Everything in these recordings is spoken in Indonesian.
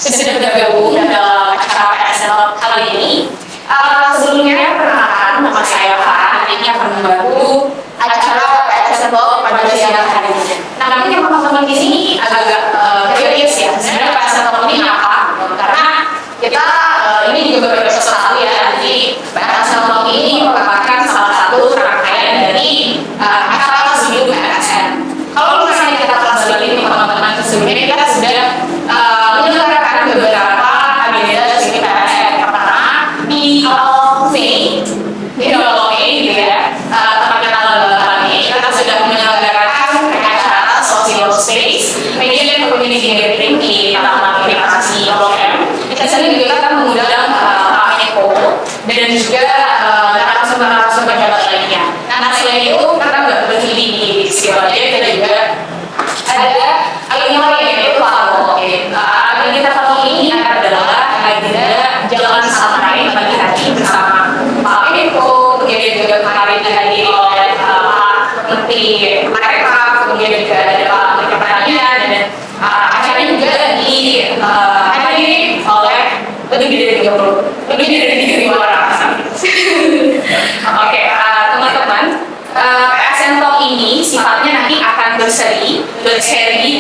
sudah bergabung dalam acara PSL kali ini. Sebelumnya perkenalkan, nama saya Farah. Ini akan membantu acara PSL pada siang hari ini. Nah, mungkin teman-teman di sini agak curious ya, sebenarnya PSL ini apa? Karena kita ini juga berbeda sekali ya. Jadi PSL ini merupakan salah satu rangkaian dari acara sebelum PSL. Kalau misalnya kita balik teman-teman sebelumnya, kita sudah menyelenggarakan beberapa agenda dari PSL. Pertama di awal Mei, gitu ya, tepatnya tanggal 8 Mei, kita sudah menyelenggarakan acara social space, media dan community gathering di Taman Privasi Blok M. Di sana juga kita mengundang Pak Menko dan juga narasumber jabat lainnya. Nah, selain itu kita nggak berhenti di situ aja, kita juga ada agenda lain yaitu Famo. Agenda Famo ini adalah agenda jalan santai pagi hari bersama Pak Menko, kemudian juga kemarin dihadiri oleh Pak Menteri Parekraf, kemudian juga ada Pak Menteri Pertanian, dan acaranya juga dihadiri oleh lebih dari 30 orang. Oke, teman-teman, PSN Talk ini sifatnya nanti akan berseri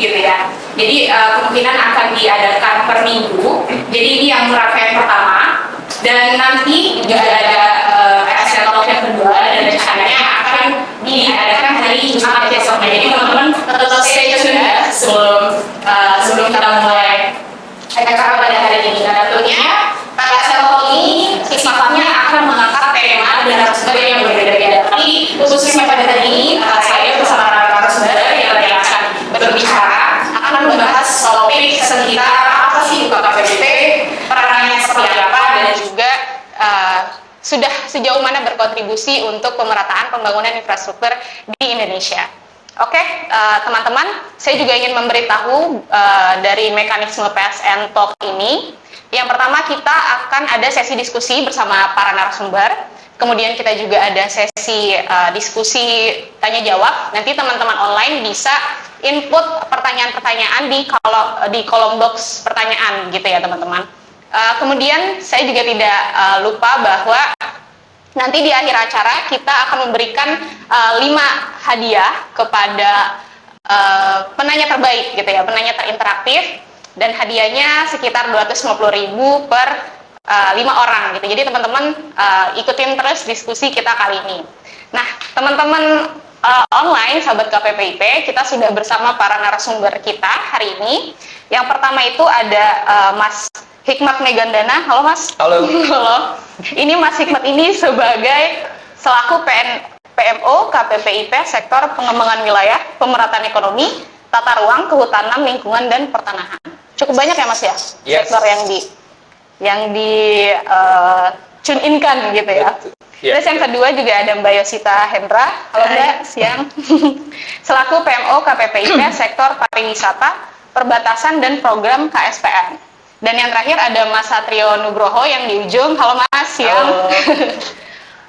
gitu ya. Jadi kemungkinan akan diadakan per minggu. Jadi ini yang rangkaian pertama, dan nanti juga ada PSN Talk yang kedua, dan rencananya akan diadakan hari Jumat besoknya. Jadi teman-teman tetap stay tune ya sebelum kita mulai acara pada hari ini. Dan tentunya PSN Talk ini sifatnya akan mengangkat tema dan narasumber yang berbeda-beda. Tapi khususnya pada hari ini saya bersama narasumber yang akan berbicara akan membahas topik sekitar apa sih UKKPP, perannya seperti apa, dan juga sudah sejauh mana berkontribusi untuk pemerataan pembangunan infrastruktur di Indonesia. Oke, teman-teman, saya juga ingin memberitahu dari mekanisme PSN Talk ini. Yang pertama, kita akan ada sesi diskusi bersama para narasumber. Kemudian kita juga ada sesi diskusi tanya jawab. Nanti teman-teman online bisa input pertanyaan-pertanyaan di kolom box pertanyaan gitu ya teman-teman. Kemudian saya juga tidak lupa bahwa nanti di akhir acara kita akan memberikan 5 hadiah kepada penanya terbaik gitu ya, penanya terinteraktif, dan hadiahnya sekitar 250.000 per 5 orang gitu. Jadi teman-teman ikutin terus diskusi kita kali ini. Nah, teman-teman online sahabat KPPIP, kita sudah bersama para narasumber kita hari ini. Yang pertama itu ada Mas Hikmat Megandana. Halo Mas. Halo. Halo. Ini Mas Hikmat ini sebagai selaku PMO KPPIP Sektor Pengembangan Wilayah, Pemerataan Ekonomi, Tata Ruang, Kehutanan, Lingkungan, dan Pertanahan. Cukup banyak ya Mas ya? Yes. Sektor yang di tune in-kan gitu ya. Yeah. Terus yang kedua juga ada Mbak Yosita Hendra. Halo Mbak, siang. Selaku PMO KPPIP Sektor Pariwisata, Perbatasan, dan Program KSPN. Dan yang terakhir ada Mas Satrio Nugroho yang di ujung. Halo Mas, siang.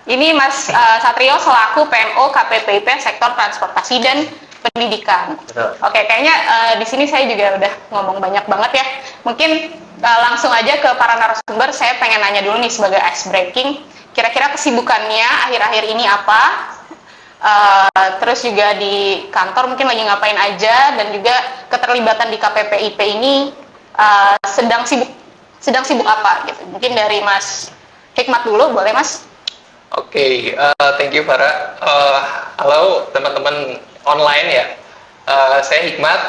Ini Mas Satrio selaku PMO KPPIP Sektor Transportasi dan Pendidikan. Betul. Oke, kayaknya di sini saya juga udah ngomong banyak banget ya. Mungkin langsung aja ke para narasumber. Saya pengen nanya dulu nih sebagai ice breaking. Kira-kira kesibukannya akhir-akhir ini apa? Terus juga di kantor mungkin lagi ngapain aja, dan juga keterlibatan di KPPIP ini sedang sibuk apa gitu. Mungkin dari Mas Hikmat dulu, boleh Mas? Oke, thank you Farah. Halo teman-teman online ya. Saya Hikmat.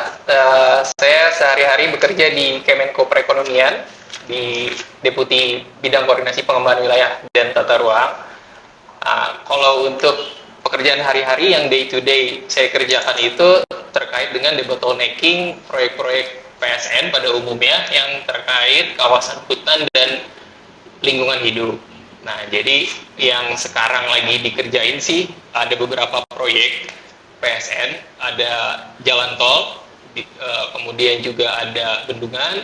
Saya sehari-hari bekerja di Kemenko Perekonomian di Deputi Bidang Koordinasi Pengembangan Wilayah dan Tata Ruang. Kalau untuk pekerjaan hari-hari yang day to day saya kerjakan itu terkait dengan debottlenecking proyek-proyek PSN pada umumnya yang terkait kawasan hutan dan lingkungan hidup. Nah, jadi yang sekarang lagi dikerjain sih ada beberapa proyek PSN, ada jalan tol, kemudian juga ada bendungan,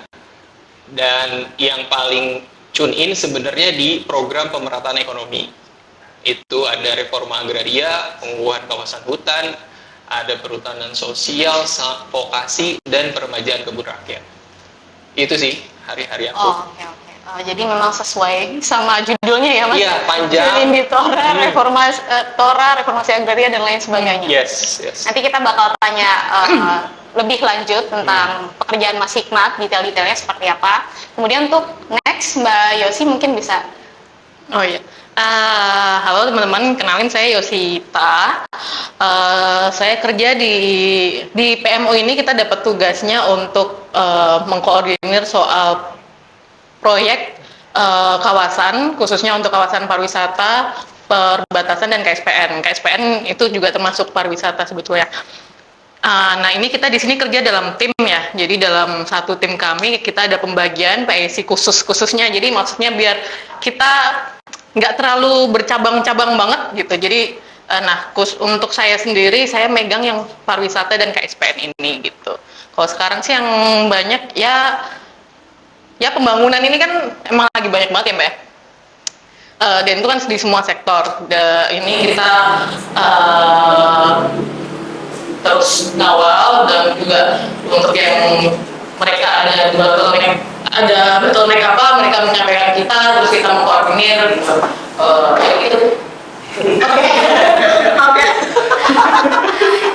dan yang paling tune in sebenarnya di program pemerataan ekonomi. Itu ada reforma agraria, pengukuhan kawasan hutan, ada perhutanan sosial, vokasi, dan peremajaan kebun rakyat. Itu sih hari-hari aku. Oh, oke. Jadi memang sesuai sama judulnya ya Mas? Iya, panjang. Jadi di Tora, reformasi agraria dan lain sebagainya. Yes. Nanti kita bakal tanya lebih lanjut tentang pekerjaan Mas Hikmat, detail-detailnya seperti apa. Kemudian untuk next, Mbak Yosi mungkin bisa. Oh iya. Halo teman-teman, kenalin saya Yosita. Saya kerja di PMO ini. Kita dapat tugasnya untuk mengkoordinir soal proyek kawasan, khususnya untuk kawasan pariwisata, perbatasan dan KSPN. KSPN itu juga termasuk pariwisata sebetulnya. Nah ini kita di sini kerja dalam tim ya. Jadi dalam satu tim kami kita ada pembagian PAC khususnya. Jadi maksudnya biar kita nggak terlalu bercabang-cabang banget gitu. Jadi untuk saya sendiri saya megang yang pariwisata dan KSPN ini gitu. Kalau sekarang sih yang banyak ya pembangunan ini kan emang lagi banyak banget ya Mbak ya. Dan itu kan di semua sektor. Ini kita terus ngawal, dan juga untuk yang mereka ada bottleneck apa mereka menyampaikan kita, terus kita mengkoordinir gitu. Kayak gitu. Oke.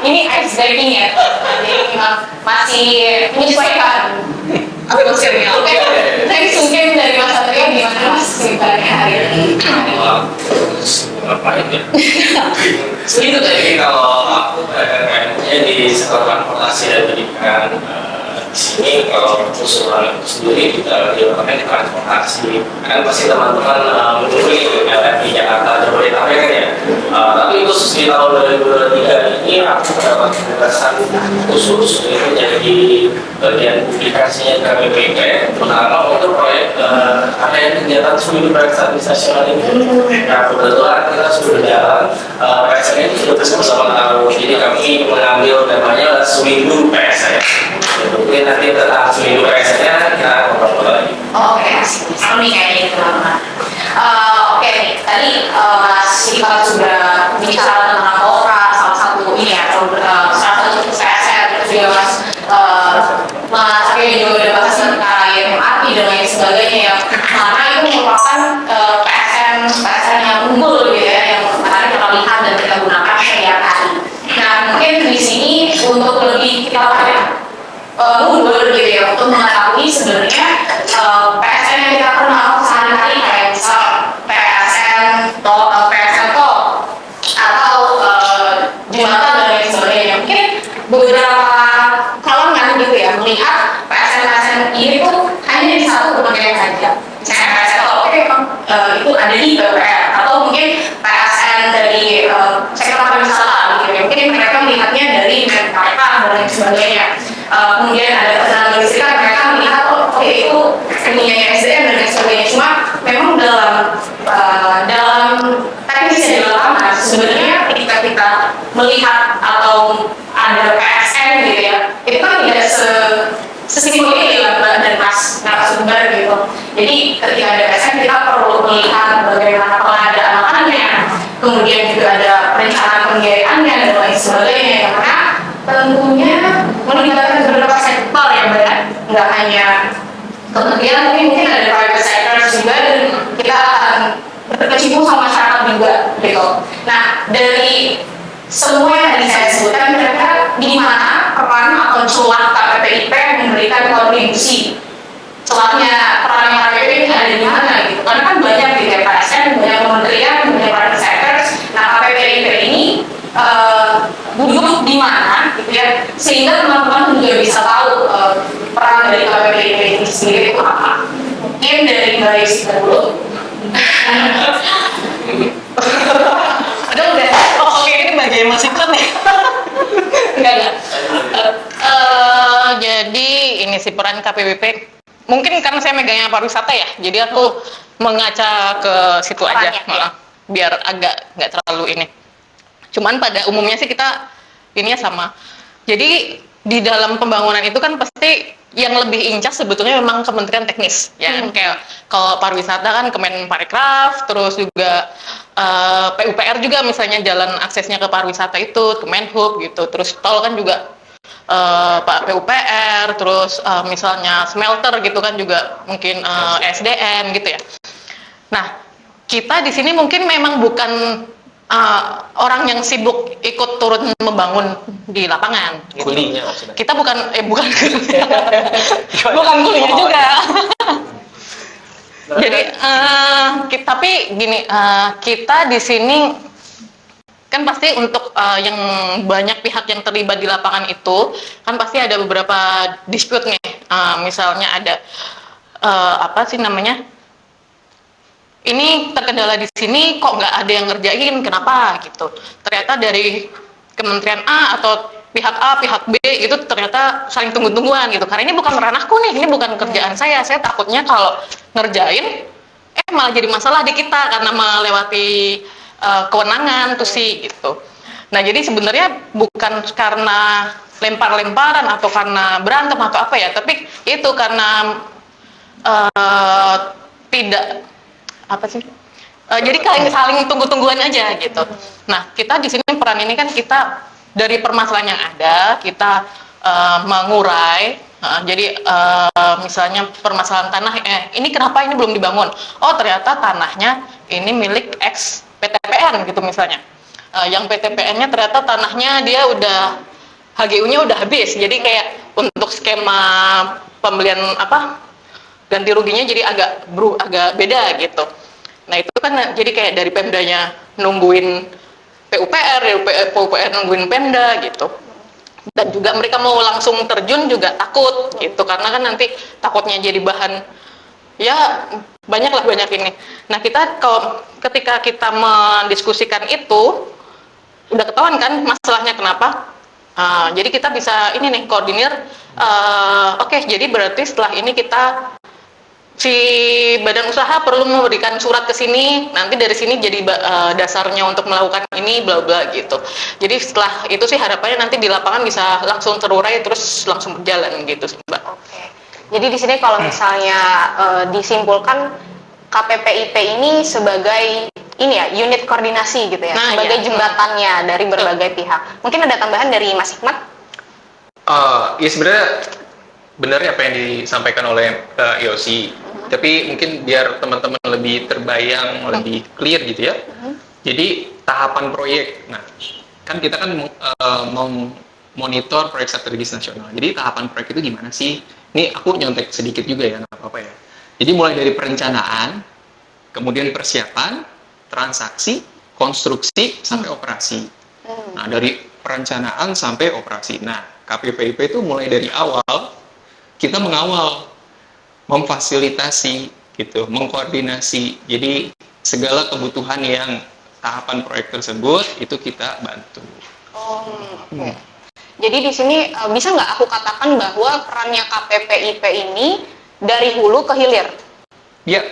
Ini ice breaking ya. Jadi memang masih menyesuaikan atmosfernya. Oke. Next mungkin dari Mas Satrio, gimana Mas kesibukannya hari ini? Ngapain ya? Segitu tadi kalau aku PMO-nya di sektor transportasi dan pendidikan. Di sini kalau usulan itu sendiri kita dilakukan di transportasi. Kan pasti teman-teman menunggu nih LRT Jakarta Jabodetabek kan ya. Tapi khusus di tahun 2023 ini aku mendapat penugasan khusus itu jadi bagian publikasinya ke BPIP, terutama untuk proyek ada yang kegiatan seminggu proyek administrasional ini. Nah kebetulan kita sudah jalan, PSN ini sudah bersama tahun, jadi kami mengambil temanya seminggu PSN. Mungkin nanti tentang seminggu PSN-nya kita ngobrol lagi. Oke, seru nih kayaknya itu teman-teman. Oke nih, tadi Mas Hikmat sudah bicara tentang Tora, salah satu ini ya, salah satu PSN, terus juga Mas Satrio juga udah bahas tentang MRT dan lain sebagainya yang mana itu merupakan PSN yang unggul gitu ya, yang kemarin kita lihat dan kita gunakan setiap hari. Nah mungkin di sini untuk lebih kita mundur gitu ya untuk mengetahui sebenarnya PSN yang kita kenal sehari-hari kayak misal PSN tol atau jembatan dan lain sebagainya. Mungkin beberapa kalangan gitu ya melihat PSN ini tuh hanya di satu kementerian saja. Misalnya PSN tol, oke itu ada di PUPR, atau mungkin PSN dari sektor pariwisata gitu ya. Mungkin mereka melihatnya dari Menparekraf dan lain sebagainya. Kemudian ada ketenaga listrikan, mereka melihat oke itu punya SDM dan lain sebagainya. Cuma memang dalam teknis di lapangan sebenarnya ketika kita melihat atau ada PSN gitu ya, itu kan tidak sesimpel ini ya Mbak dan Mas narasumber gitu. Jadi ketika ada PSN kita perlu melihat bagaimana pengadaan lahannya, kemudian juga ada perencanaan pembiayaannya dan lain sebagainya, karena tentunya melibatkan beberapa sektor ya Mbak ya, nggak hanya kementerian, tapi mungkin ada private sector juga, dan kita akan berkecimpung sama masyarakat juga gitu. Nah dari semua yang tadi saya sebutkan, kira-kira di mana peran atau celah KPPIP yang memberikan kontribusi, celahnya peran KPPIP ini ada di mana gitu, karena kan banyak di PSN, banyak kementerian, banyak private sector. Nah KPPIP ini duduk di mana gitu ya, sehingga teman-teman juga bisa tahu peran dari KPPIP ini sendiri itu apa. Mungkin dari Mbak Yosi dulu. Ada udah. Oh oke, ini bagian Mas Hikmat nih. Enggak. Jadi ini sih peran KPPP. Mungkin karena saya megangnya pariwisata ya, jadi aku mengaca ke situ aja, biar agak nggak terlalu ini. Cuman pada umumnya sih kita ininya sama. Jadi di dalam pembangunan itu kan pasti yang lebih incas sebetulnya memang Kementerian Teknis ya. Kayak kalau pariwisata kan Kemenparekraf, terus juga PUPR juga misalnya jalan aksesnya ke pariwisata itu Kemenhub gitu. Terus tol kan juga Pak PUPR, terus misalnya smelter gitu kan juga mungkin SDM gitu ya. Nah, kita di sini mungkin memang bukan orang yang sibuk ikut turun membangun di lapangan. Gitu. Kulinya maksudnya. Kita bukan bukan bukan kulinya juga. Jadi tapi gini, kita di sini kan pasti untuk yang banyak pihak yang terlibat di lapangan itu kan pasti ada beberapa dispute nih. Misalnya ada apa sih namanya? Ini terkendala di sini kok nggak ada yang ngerjain, kenapa gitu? Ternyata dari Kementerian A atau pihak A, pihak B itu ternyata saling tunggu-tungguan gitu. Karena ini bukan ranahku nih, ini bukan kerjaan saya. Saya takutnya kalau ngerjain, malah jadi masalah di kita karena melewati kewenangan tuh sih gitu. Nah jadi sebenarnya bukan karena lempar-lemparan atau karena berantem atau apa ya, tapi itu karena tidak apa sih? Jadi saling tunggu-tungguan aja gitu. Nah kita di sini peran ini kan kita dari permasalahan yang ada kita mengurai. Jadi misalnya permasalahan tanah, ini kenapa ini belum dibangun? Oh ternyata tanahnya ini milik ex PTPN gitu misalnya. Yang PTPN-nya ternyata tanahnya dia udah HGU-nya udah habis. Jadi kayak untuk skema pembelian ganti ruginya jadi agak beda gitu. Nah itu kan jadi kayak dari Pemdanya nungguin PUPR, PUPR nungguin Pemda gitu. Dan juga mereka mau langsung terjun juga takut gitu karena kan nanti takutnya jadi bahan ya banyak ini. Nah kita ketika kita mendiskusikan itu udah ketahuan kan masalahnya kenapa. Jadi kita bisa ini nih koordinir. Oke, jadi berarti setelah ini kita si badan usaha perlu memberikan surat ke sini, nanti dari sini jadi dasarnya untuk melakukan ini bla bla gitu. Jadi setelah itu sih harapannya nanti di lapangan bisa langsung terurai terus langsung berjalan gitu sih Mbak. Oke. Jadi di sini kalau misalnya disimpulkan KPPIP ini sebagai ini ya unit koordinasi gitu ya, sebagai jembatannya dari berbagai pihak. Mungkin ada tambahan dari Mas Hikmat? Ya sebenarnya benar apa yang disampaikan oleh Yosi, tapi mungkin biar teman-teman lebih terbayang, lebih clear gitu ya. Jadi tahapan proyek, nah kan kita kan monitor proyek strategis nasional. Jadi tahapan proyek itu gimana sih? Ini aku nyontek sedikit juga ya, nggak apa-apa ya. Jadi mulai dari perencanaan, kemudian persiapan, transaksi, konstruksi, sampai operasi. Nah dari perencanaan sampai operasi. Nah KPPIP itu mulai dari awal kita mengawal, memfasilitasi, gitu, mengkoordinasi. Jadi segala kebutuhan yang tahapan proyek tersebut itu kita bantu. Jadi di sini bisa nggak aku katakan bahwa perannya KPPIP ini dari hulu ke hilir? Ya,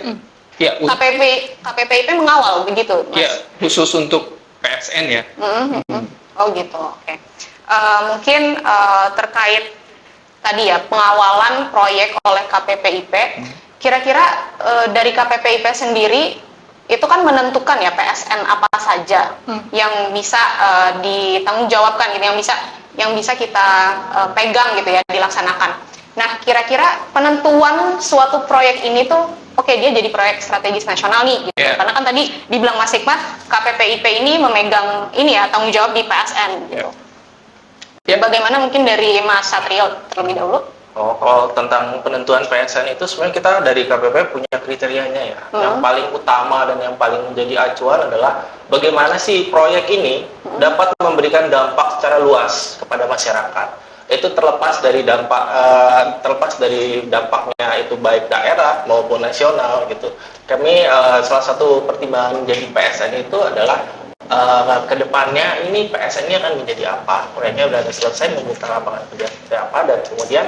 ya. KPPIP mengawal begitu, Mas? Ya, khusus untuk PSN ya. Oh gitu, oke. Mungkin terkait tadi ya pengawalan proyek oleh KPPIP, kira-kira dari KPPIP sendiri itu kan menentukan ya PSN apa saja yang bisa ditanggungjawabkan gitu, yang bisa kita pegang gitu ya, dilaksanakan. Nah kira-kira penentuan suatu proyek ini tuh dia jadi proyek strategis nasional nih gitu. Karena kan tadi dibilang Mas Hikmat KPPIP ini memegang ini ya tanggung jawab di PSN gitu. Bagaimana mungkin dari Mas Satrio terlebih dahulu? Kalau tentang penentuan PSN itu sebenarnya kita dari KPP punya kriterianya ya. Yang paling utama dan yang paling menjadi acuan adalah bagaimana sih proyek ini dapat memberikan dampak secara luas kepada masyarakat. Itu terlepas dari dampaknya itu baik daerah maupun nasional gitu. Kami salah satu pertimbangan menjadi PSN itu adalah kedepannya ini PSN-nya akan menjadi apa, proyeknya udah selesai, membuka lapangan kerja seperti apa, dan kemudian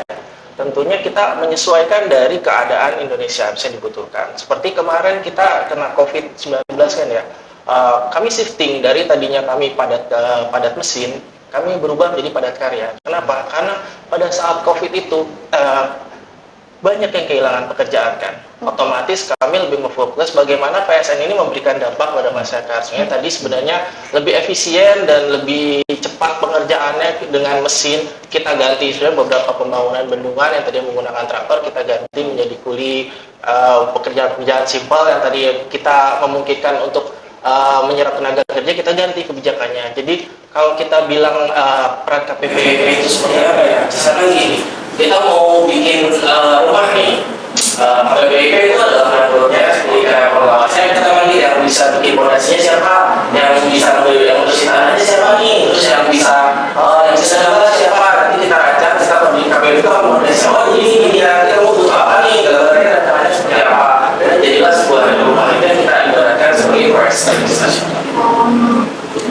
tentunya kita menyesuaikan dari keadaan Indonesia bisa dibutuhkan. Seperti kemarin kita kena COVID-19 kan ya, kami shifting dari tadinya kami padat mesin, kami berubah menjadi padat karya. Kenapa? Karena pada saat COVID itu banyak yang kehilangan pekerjaan kan. otomatis kami lebih memfokus bagaimana PSN ini memberikan dampak pada masyarakat. Soalnya tadi sebenarnya lebih efisien dan lebih cepat pengerjaannya dengan mesin. Kita ganti sebenarnya beberapa pembangunan bendungan yang tadi menggunakan traktor, kita ganti menjadi kuli. Pekerjaan-pekerjaan simpel yang tadi kita memungkinkan untuk menyerap tenaga kerja, kita ganti kebijakannya. Jadi kalau kita bilang peran KPPIP itu seperti apa ya? Misalkan gini, kita mau bikin rumah nih, KPPIP itu adalah mengaturnya seperti kayak pengawasan kita teman yang bisa bikin fondasinya siapa, yang bisa yang ngurusin tanahnya siapa nih, terus yang bisa gambar siapa, nanti kita ajak, kita pergi KPPIP kamu fondasi siapa, ini ya, kita mau butuh apa nih, gambarnya dan tanahnya seperti apa, dan jadilah sebuah rumah itu yang kita ibaratkan sebagai proyek strategis.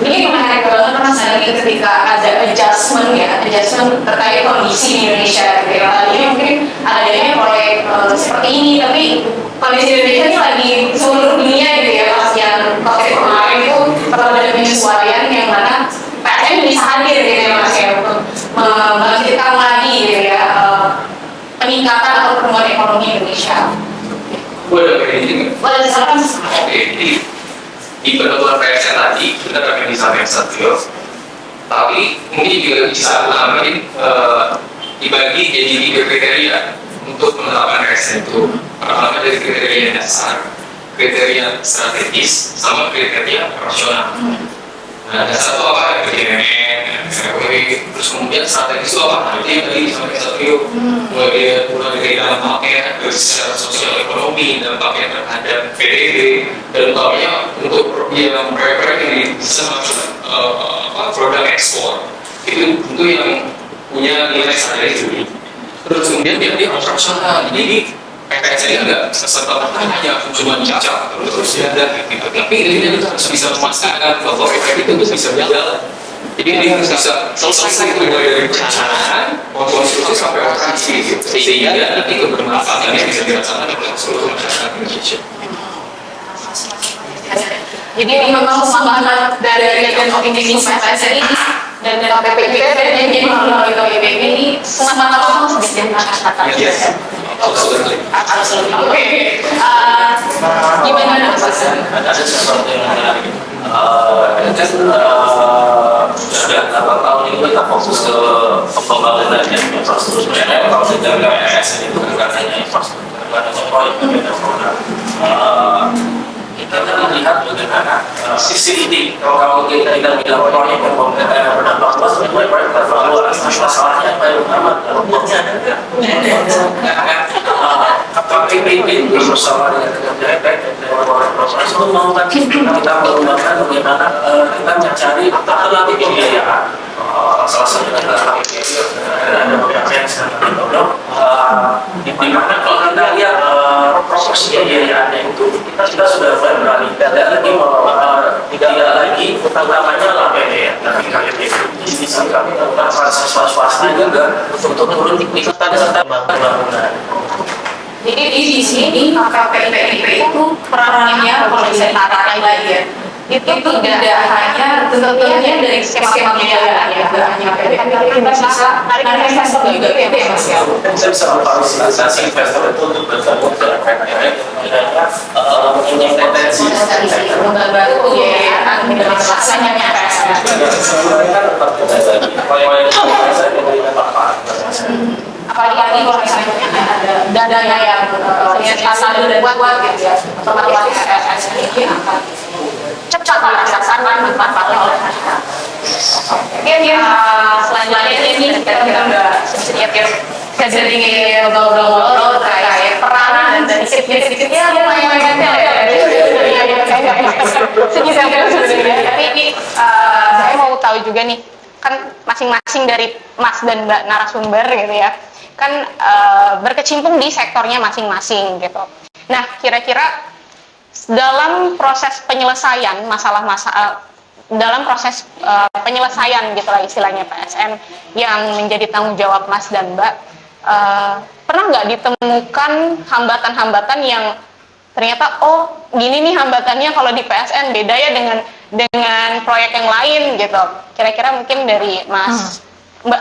Ini menarik banget Mas lagi ketika ada adjustment terkait kondisi di Indonesia. Ini mungkin adanya proyek seperti ini, tapi kondisi Indonesia ini lagi seluruh dunia gitu ya, pas yang COVID kemarin itu perlu ada penyesuaian yang mana PSN bisa hadir gitu ya Mas ya, untuk membangkitkan lagi gitu ya peningkatan atau pertumbuhan ekonomi Indonesia. Boleh begini. Boleh silakan. Oke, jadi di penentuan PSN tadi benar apa yang disampaikan Satrio, tapi mungkin juga bisa tambahin dibagi jadi 3 kriteria untuk penetapan PSN itu. Pertama dari kriteria dasar, kriteria strategis, sama kriteria operasional. Nah, dasar itu apa? PDMN, RW, terus kemudian strategis itu apa? Itu yang tadi disampaikan Satrio, mulai dari dampaknya dari secara sosial ekonomi, dampaknya terhadap PDB, dan utamanya untuk yang proyek-proyek yang bisa masuk produk ekspor, itu tentu yang punya nilai strategis. Terus kemudian dia operasional, jadi PSN ini nggak serta-merta hanya cuma dicacat terus ya, gitu. Tapi ini harus bisa memastikan bahwa proyek itu bisa berjalan. Jadi ini harus bisa selesai mulai dari perencanaan, konstruksi sampai operasi, gitu. Sehingga nanti kebermanfaatannya bisa dirasakan oleh seluruh masyarakat Indonesia. Jadi memang semangat dari optimisme PSN ini dan KPPIP dan yang jadi melalui KPPIP ini semangat harus dijadikan kata-kata. Absolutely. Oke. Gimana Mas? Ada sesuatu yang menarik. Sudah 8 tahun ini kita fokus ke pembangunan dan infrastruktur. Kalau kita bilang PSN itu bukan hanya infrastruktur, bukan hanya proyek, bukan program. Kita lihat bagaimana sisi ini. Kalau kita bilang proyek yang berdampak luas, proyek berdampak luas, masalahnya apa yang utama? Uangnya ada nggak? KPPIP itu bersama dengan Kementerian Koperasi mengembangkan kita mengembangkan bagaimana kita mencari alternatif pembiayaan. Salah satunya adalah KPPIP. Ada beberapa yang sedang didorong. Di mana kalau kita lihat proporsi pembiayaannya itu kita sudah mulai beralih tidak lagi utamanya adalah PDN tapi KPPIP. Di sini kami menggunakan swasta juga untuk turun di serta pembangunan. Jadi di sini KPPIP itu perannya kalau bisa ditarik lagi ya, itu tidak hanya tentunya dari skema pembiayaan ya, tidak hanya PPIP, tapi kita bisa tarik investor juga gitu ya Mas ya. Saya bisa memfasilitasi investor itu untuk bergabung dalam PPIP, mempunyai potensi membantu pembiayaan dengan laksananya PSN. Apalagi kalau misalnya ada dana yang stabil dan kuat gitu ya, otomatis PSN ini akan cepat dirasakan manfaatnya oleh masyarakat. Mungkin selanjutnya ini kita udah sedikit ngobrol terkait peran dan sedikit-sedikitnya lumayan detail ya. Tapi ini saya mau tahu juga nih, kan masing-masing dari Mas dan Mbak narasumber gitu ya, kan berkecimpung di sektornya masing-masing gitu. Nah, kira-kira dalam proses penyelesaian dalam proses penyelesaian gitu lah istilahnya PSN yang menjadi tanggung jawab Mas dan Mbak, pernah nggak ditemukan hambatan-hambatan yang ternyata gini nih hambatannya kalau di PSN beda ya dengan proyek yang lain gitu. Kira-kira mungkin dari Mas Mbak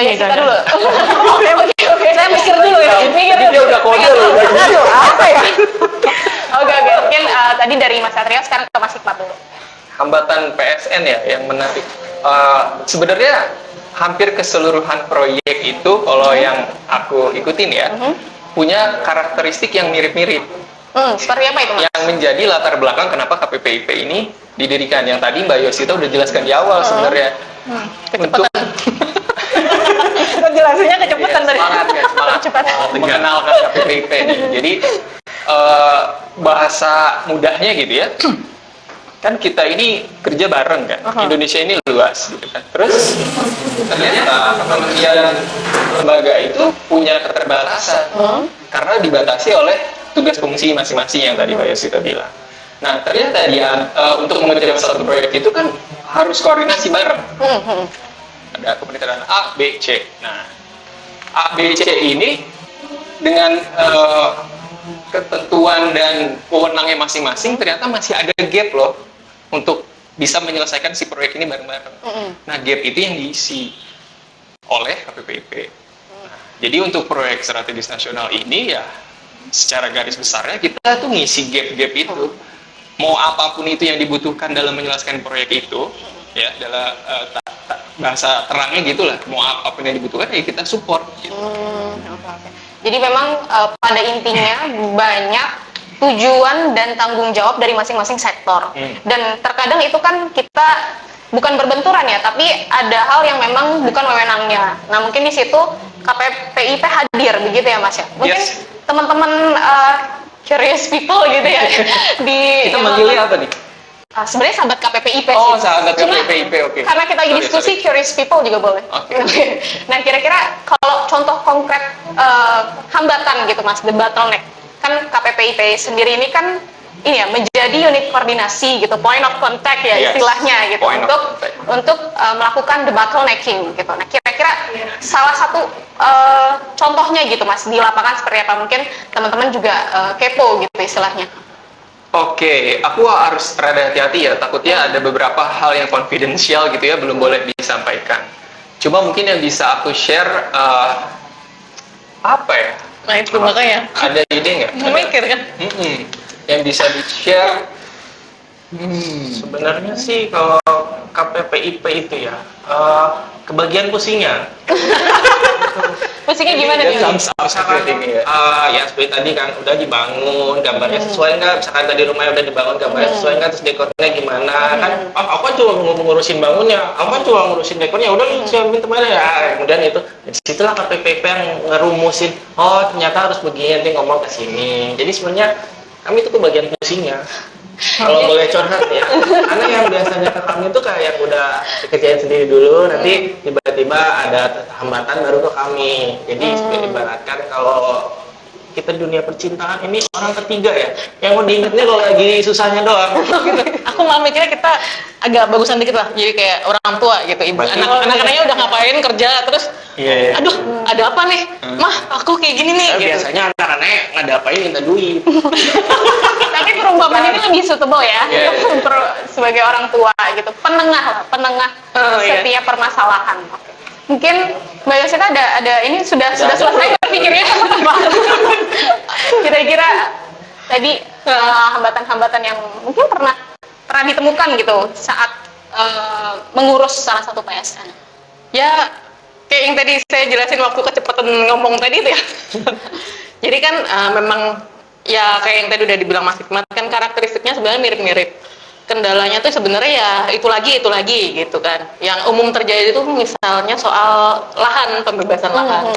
Iya, Yesita jangan. dulu. Oke. Saya mikir dulu ya. Mikir Dia dulu. udah kode loh. Aduh, apa ya? Oke. Mungkin tadi dari Mas Satrio, sekarang ke Mas Hikmat dulu. Hambatan PSN ya yang menarik. Sebenarnya hampir keseluruhan proyek itu kalau yang aku ikutin ya punya karakteristik yang mirip-mirip. Seperti apa itu, Mas? Yang menjadi latar belakang kenapa KPPIP ini didirikan. Yang tadi Mbak Yosita udah jelaskan di awal sebenarnya. Untuk Jelasinnya kecepatan tadi. semangat ya, semangat mengenalkan KPPIP ini. Jadi bahasa mudahnya gitu ya. Kan kita ini kerja bareng kan. Indonesia ini luas gitu kan. Terus ternyata kementerian lembaga itu punya keterbatasan karena dibatasi oleh tugas fungsi masing-masing yang tadi Mbak Yosita bilang. Nah, ternyata dia untuk mengerjakan satu proyek itu kan harus koordinasi bareng. Ada kementerian A, B, C. Nah, A, B, C ini dengan ketentuan dan wewenangnya masing-masing ternyata masih ada gap loh untuk bisa menyelesaikan si proyek ini bareng-bareng. Nah, gap itu yang diisi oleh KPPIP. Nah, jadi untuk proyek strategis nasional ini ya secara garis besarnya kita tuh ngisi gap-gap itu. Mau apapun itu yang dibutuhkan dalam menyelesaikan proyek itu, ya dalam bahasa terangnya gitulah. Mau apapun yang dibutuhkan ya kita support. Gitu. Oke. Jadi memang pada intinya banyak tujuan dan tanggung jawab dari masing-masing sektor. Dan terkadang itu kan kita bukan berbenturan ya, tapi ada hal yang memang bukan wewenangnya. Nah, mungkin di situ KPPIP hadir begitu ya, Mas ya. Mungkin teman-teman curious people gitu ya di Kita manggilnya apa nih? sebenarnya sahabat KPPIP Oh, sih. sahabat Cuma, KPPIP, oke. karena kita lagi Sorry, diskusi curious people juga boleh. Oke. Nah, kira-kira kalau contoh konkret hambatan gitu, Mas, the bottleneck. Kan KPPIP sendiri ini kan ini ya menjadi unit koordinasi gitu, point of contact ya Yes, istilahnya gitu point of untuk melakukan the bottlenecking gitu. Nah, kira-kira salah satu contohnya gitu, Mas, di lapangan seperti apa? Mungkin teman-teman juga kepo gitu istilahnya. Oke, aku harus rada hati-hati ya. Takutnya ada beberapa hal yang confidential gitu ya, belum boleh disampaikan. Cuma mungkin yang bisa aku share apa ya? Nah itu makanya Ada ide nggak? memikir kan. Yang bisa di-share? Sebenarnya sih kalau KPPIP itu ya kebagian pusingnya. Musiknya gimana nih? Misalkan ya seperti tadi kan udah dibangun gambarnya sesuai nggak, misalkan tadi rumahnya udah dibangun gambarnya sesuai nggak, terus dekornya gimana kan, aku kan cuma ngurusin bangunnya, aku kan cuma ngurusin dekornya, udah lu siapin temannya ya. Kemudian itu disitulah KPPIP yang ngerumusin, oh ternyata harus begini, nanti ngomong ke sini. Jadi sebenarnya kami itu kebagian pusingnya. Kalau boleh curhat ya, karena yang biasanya ke kami itu kayak yang udah dikerjain sendiri dulu, nanti tiba-tiba ada hambatan baru ke kami. Jadi ibaratkan kalau kita dunia percintaan ini orang ketiga ya, yang mau diingetnya kalau lagi susahnya doang. Aku malah mikirnya kita agak bagusan dikit lah, jadi kayak orang tua gitu, ibu anak-anaknya udah ngapain kerja terus, Iya. aduh ada apa nih, mah aku kayak gini nih. Gitu. Biasanya anak-anaknya ngadapain minta duit. Tapi perumpamaan ini lebih suitable ya sebagai orang tua gitu, penengah setiap permasalahan. Oke. Mungkin Mbak Yosita ada ini sudah selesai berpikirnya. Kira-kira tadi hambatan-hambatan yang mungkin pernah ditemukan gitu saat mengurus salah satu PSN. Ya kayak yang tadi saya jelasin waktu kecepatan ngomong tadi itu ya. Jadi kan memang ya kayak yang tadi udah dibilang Mas Hikmat kan karakteristiknya sebenarnya mirip-mirip. Kendalanya tuh sebenarnya ya itu lagi gitu kan. Yang umum terjadi itu misalnya soal lahan, pembebasan lahan.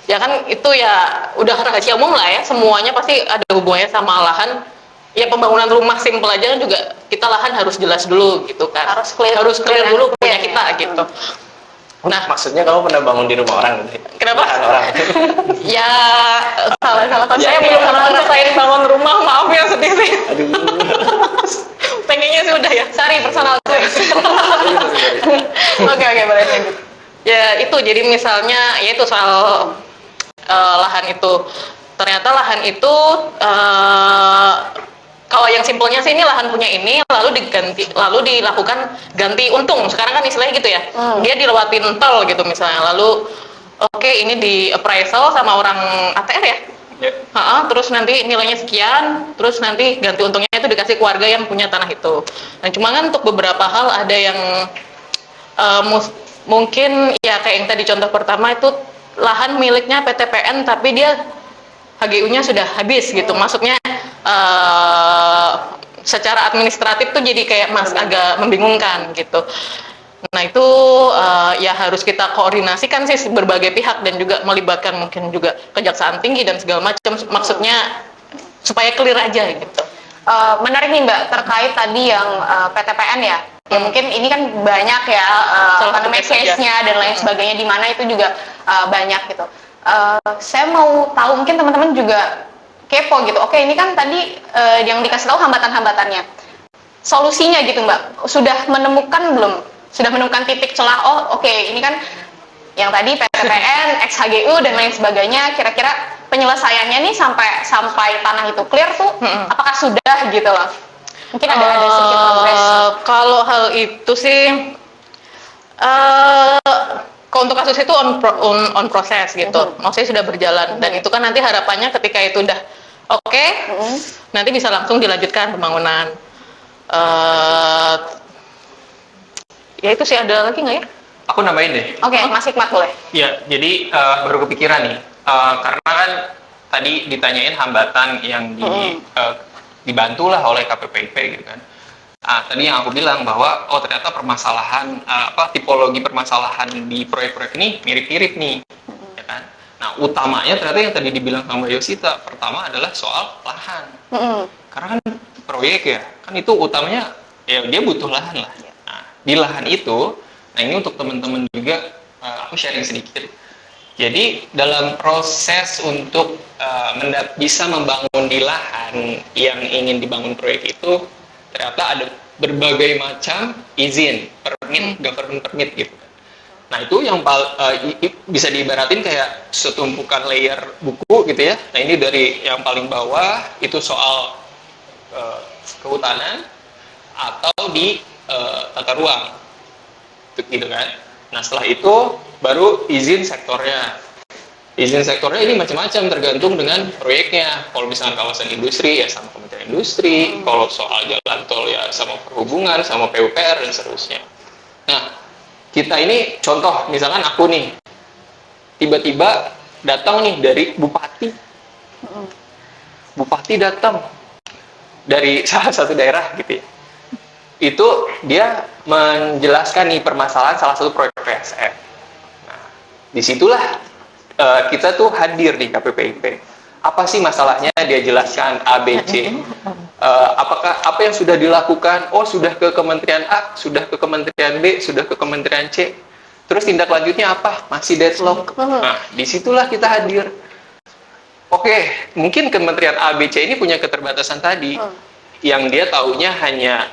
Ya kan itu ya udah rahasia umum lah ya, semuanya pasti ada hubungannya sama lahan. Ya pembangunan rumah simpel aja juga kita lahan harus jelas dulu gitu kan. Harus clear dulu punya ya. kita gitu. Nah, Maksudnya kamu pernah bangun di rumah orang gitu? kenapa? Lahan orang. Ya Salah saya belum pernah ngerasain bangun rumah, maaf ya sedih sih. Pengennya sih udah ya. Sorry, personal choice. Oke, boleh lanjut. Ya itu jadi misalnya ya itu soal lahan itu ternyata lahan itu kalau yang simpelnya sih ini lahan punya ini lalu dilakukan ganti untung. Sekarang kan istilahnya gitu ya. Dia dilewatin tol gitu misalnya. Lalu oke, ini di appraisal sama orang ATR ya. Terus nanti nilainya sekian, terus nanti ganti untungnya itu dikasih keluarga yang punya tanah itu. Nah, cuma kan untuk beberapa hal ada yang mungkin ya kayak yang tadi contoh pertama itu lahan miliknya PTPN tapi dia HGU-nya sudah habis gitu. Maksudnya secara administratif tuh jadi kayak agak membingungkan gitu. Nah itu ya harus kita koordinasikan sih berbagai pihak dan juga melibatkan mungkin juga Kejaksaan Tinggi dan segala macam. Maksudnya supaya clear aja gitu. Menarik nih Mbak, terkait tadi yang PTPN ya. Ya mungkin ini kan banyak ya case-nya dan lain sebagainya, di mana itu juga banyak gitu. Saya mau tahu, mungkin teman-teman juga kepo gitu. Oke, ini kan tadi yang dikasih tahu hambatan-hambatannya. Solusinya gitu Mbak, sudah menemukan belum? Sudah menemukan titik celah, oke, ini kan yang tadi PTPN, XHGU dan lain sebagainya, kira-kira penyelesaiannya nih sampai tanah itu clear tuh, apakah sudah gitu loh? Mungkin ada sedikit progres. Kalau hal itu sih, kalau untuk kasus itu on proses gitu, maksudnya sudah berjalan, dan itu kan nanti harapannya ketika itu udah oke, nanti bisa langsung dilanjutkan pembangunan. Ya itu sih, ada lagi nggak ya? Aku nambahin deh. Oke, Mas Hikmat boleh. Ya, jadi baru kepikiran nih, karena kan tadi ditanyain hambatan yang dibantulah oleh KPPIP gitu kan. Tadi yang aku bilang bahwa ternyata permasalahan tipologi permasalahan di proyek-proyek ini mirip-mirip nih, ya kan. Nah, utamanya ternyata yang tadi dibilang sama Yosita, pertama adalah soal lahan. Karena kan proyek ya, kan itu utamanya ya dia butuh lahan lah. Nah, di lahan itu, nah ini untuk teman-teman juga aku sharing sedikit. Jadi dalam proses untuk bisa membangun di lahan yang ingin dibangun proyek itu, ternyata ada berbagai macam izin, permit, government permit gitu. Nah itu yang bisa diibaratin kayak setumpukan layer buku gitu ya. Nah ini dari yang paling bawah itu soal kehutanan atau di tata ruang, gitu kan. Nah setelah itu baru izin sektornya. Izin sektornya ini macam-macam tergantung dengan proyeknya. Kalau misalkan kawasan industri ya sama Kementerian Industri, kalau soal jalan tol ya sama Perhubungan, sama PUPR dan seterusnya. Nah, kita ini contoh, misalkan aku nih tiba-tiba datang nih dari bupati. Bupati datang dari salah satu daerah gitu ya. Itu dia menjelaskan nih permasalahan salah satu proyek PSF. Nah, disitulah kita tuh hadir di KPPIP. Apa sih masalahnya? Dia jelaskan A, B, C. Apakah apa yang sudah dilakukan? Oh, sudah ke Kementerian A, sudah ke Kementerian B, sudah ke Kementerian C. Terus tindak lanjutnya apa? Masih deadlock. Nah, disitulah kita hadir. Oke, mungkin Kementerian A, B, C ini punya keterbatasan tadi. Yang dia taunya hanya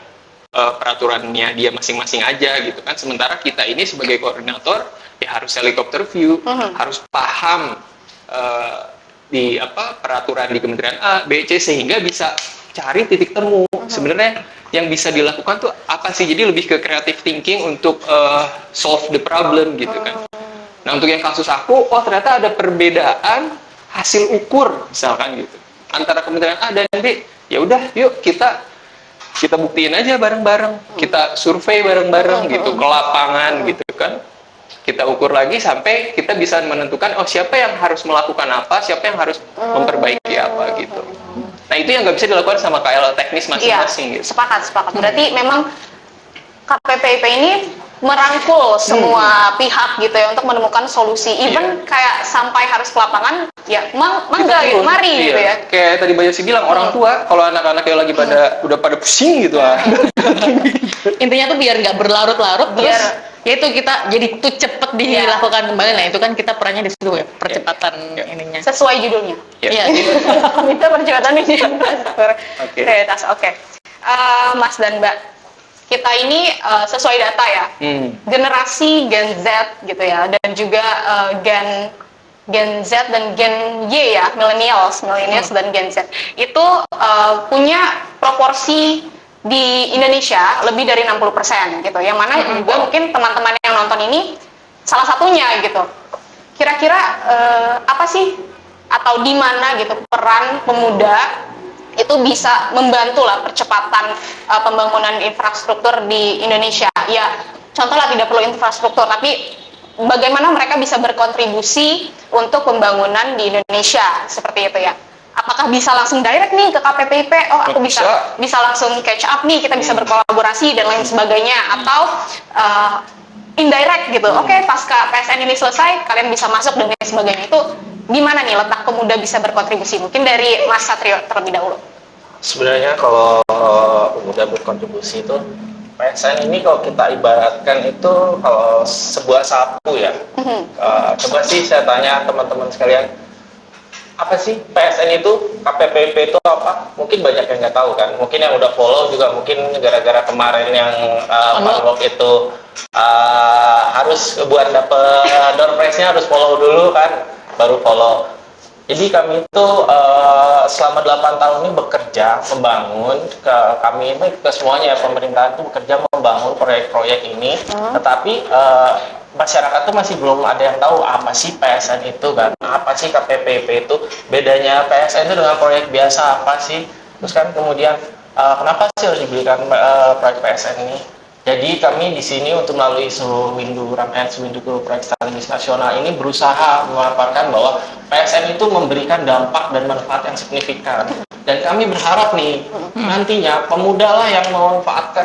peraturannya dia masing-masing aja gitu kan. Sementara kita ini sebagai koordinator ya harus helikopter view, harus paham di peraturan di Kementerian A, B, C sehingga bisa cari titik temu. Sebenarnya yang bisa dilakukan tuh apa sih? Jadi lebih ke creative thinking untuk solve the problem gitu kan. Nah untuk yang kasus aku, ternyata ada perbedaan hasil ukur misalkan gitu antara Kementerian A dan B. Ya udah, yuk kita buktiin aja bareng-bareng, kita survei bareng-bareng gitu ke lapangan gitu kan. Kita ukur lagi sampai kita bisa menentukan siapa yang harus melakukan apa, siapa yang harus memperbaiki apa gitu. Nah itu yang nggak bisa dilakukan sama KL teknis masing-masing. Iya, gitu. Sepakat. Berarti memang KPPIP ini merangkul semua pihak gitu ya untuk menemukan solusi. Even kayak sampai harus ke lapangan, ya mangga gitu, mari gitu ya. Kayak tadi Mbak Yosi bilang, orang tua kalau anak-anaknya lagi udah pada pusing gitu Intinya tuh biar nggak berlarut-larut, terus ya itu kita jadi tuh cepet dilakukan kembali. Nah itu kan kita perannya di situ ya, percepatan ininya. Sesuai judulnya. Iya. Kita percepatan ini. Prioritas. Oke. Mas dan Mbak, kita ini sesuai data ya, generasi Gen Z gitu ya, dan juga Gen Gen Z dan Gen Y ya, millennials dan Gen Z itu punya proporsi di Indonesia lebih dari 60% gitu. Yang mana juga mungkin teman-teman yang nonton ini salah satunya gitu. Kira-kira apa sih atau di mana gitu peran pemuda itu bisa membantu lah percepatan pembangunan infrastruktur di Indonesia. Ya, contohlah tidak perlu infrastruktur, tapi bagaimana mereka bisa berkontribusi untuk pembangunan di Indonesia seperti itu ya. Apakah bisa langsung direct nih ke KPPIP? Oh, aku bisa langsung catch up nih, kita bisa berkolaborasi dan lain sebagainya, atau indirect gitu. Oke, pasca PSN ini selesai, kalian bisa masuk dan lain sebagainya. Itu di mana nih letak pemuda bisa berkontribusi? Mungkin dari Mas Satrio terlebih dahulu. Sebenarnya kalau pemuda berkontribusi itu, PSN ini kalau kita ibaratkan itu kalau sebuah sapu ya. Coba sih saya tanya teman-teman sekalian, apa sih PSN itu, KPPIP itu apa? Mungkin banyak yang nggak tahu kan. Mungkin yang udah follow juga mungkin gara-gara kemarin yang unlock itu harus buat dapet door prize-nya harus follow dulu kan, baru follow. Jadi kami itu selama 8 tahun ini bekerja membangun, kami ini ke semuanya pemerintahan itu bekerja membangun proyek-proyek ini, tetapi masyarakat tuh masih belum ada yang tahu apa sih PSN itu kan, apa sih KPPIP itu, bedanya PSN itu dengan proyek biasa apa sih, terus kan kemudian kenapa sih harus diberikan proyek PSN ini. Jadi kami di sini untuk melalui isu Windu Ramens, Windu Proyek Strategis Nasional ini berusaha memaparkan bahwa PSN itu memberikan dampak dan manfaat yang signifikan. Dan kami berharap nih nantinya pemuda lah yang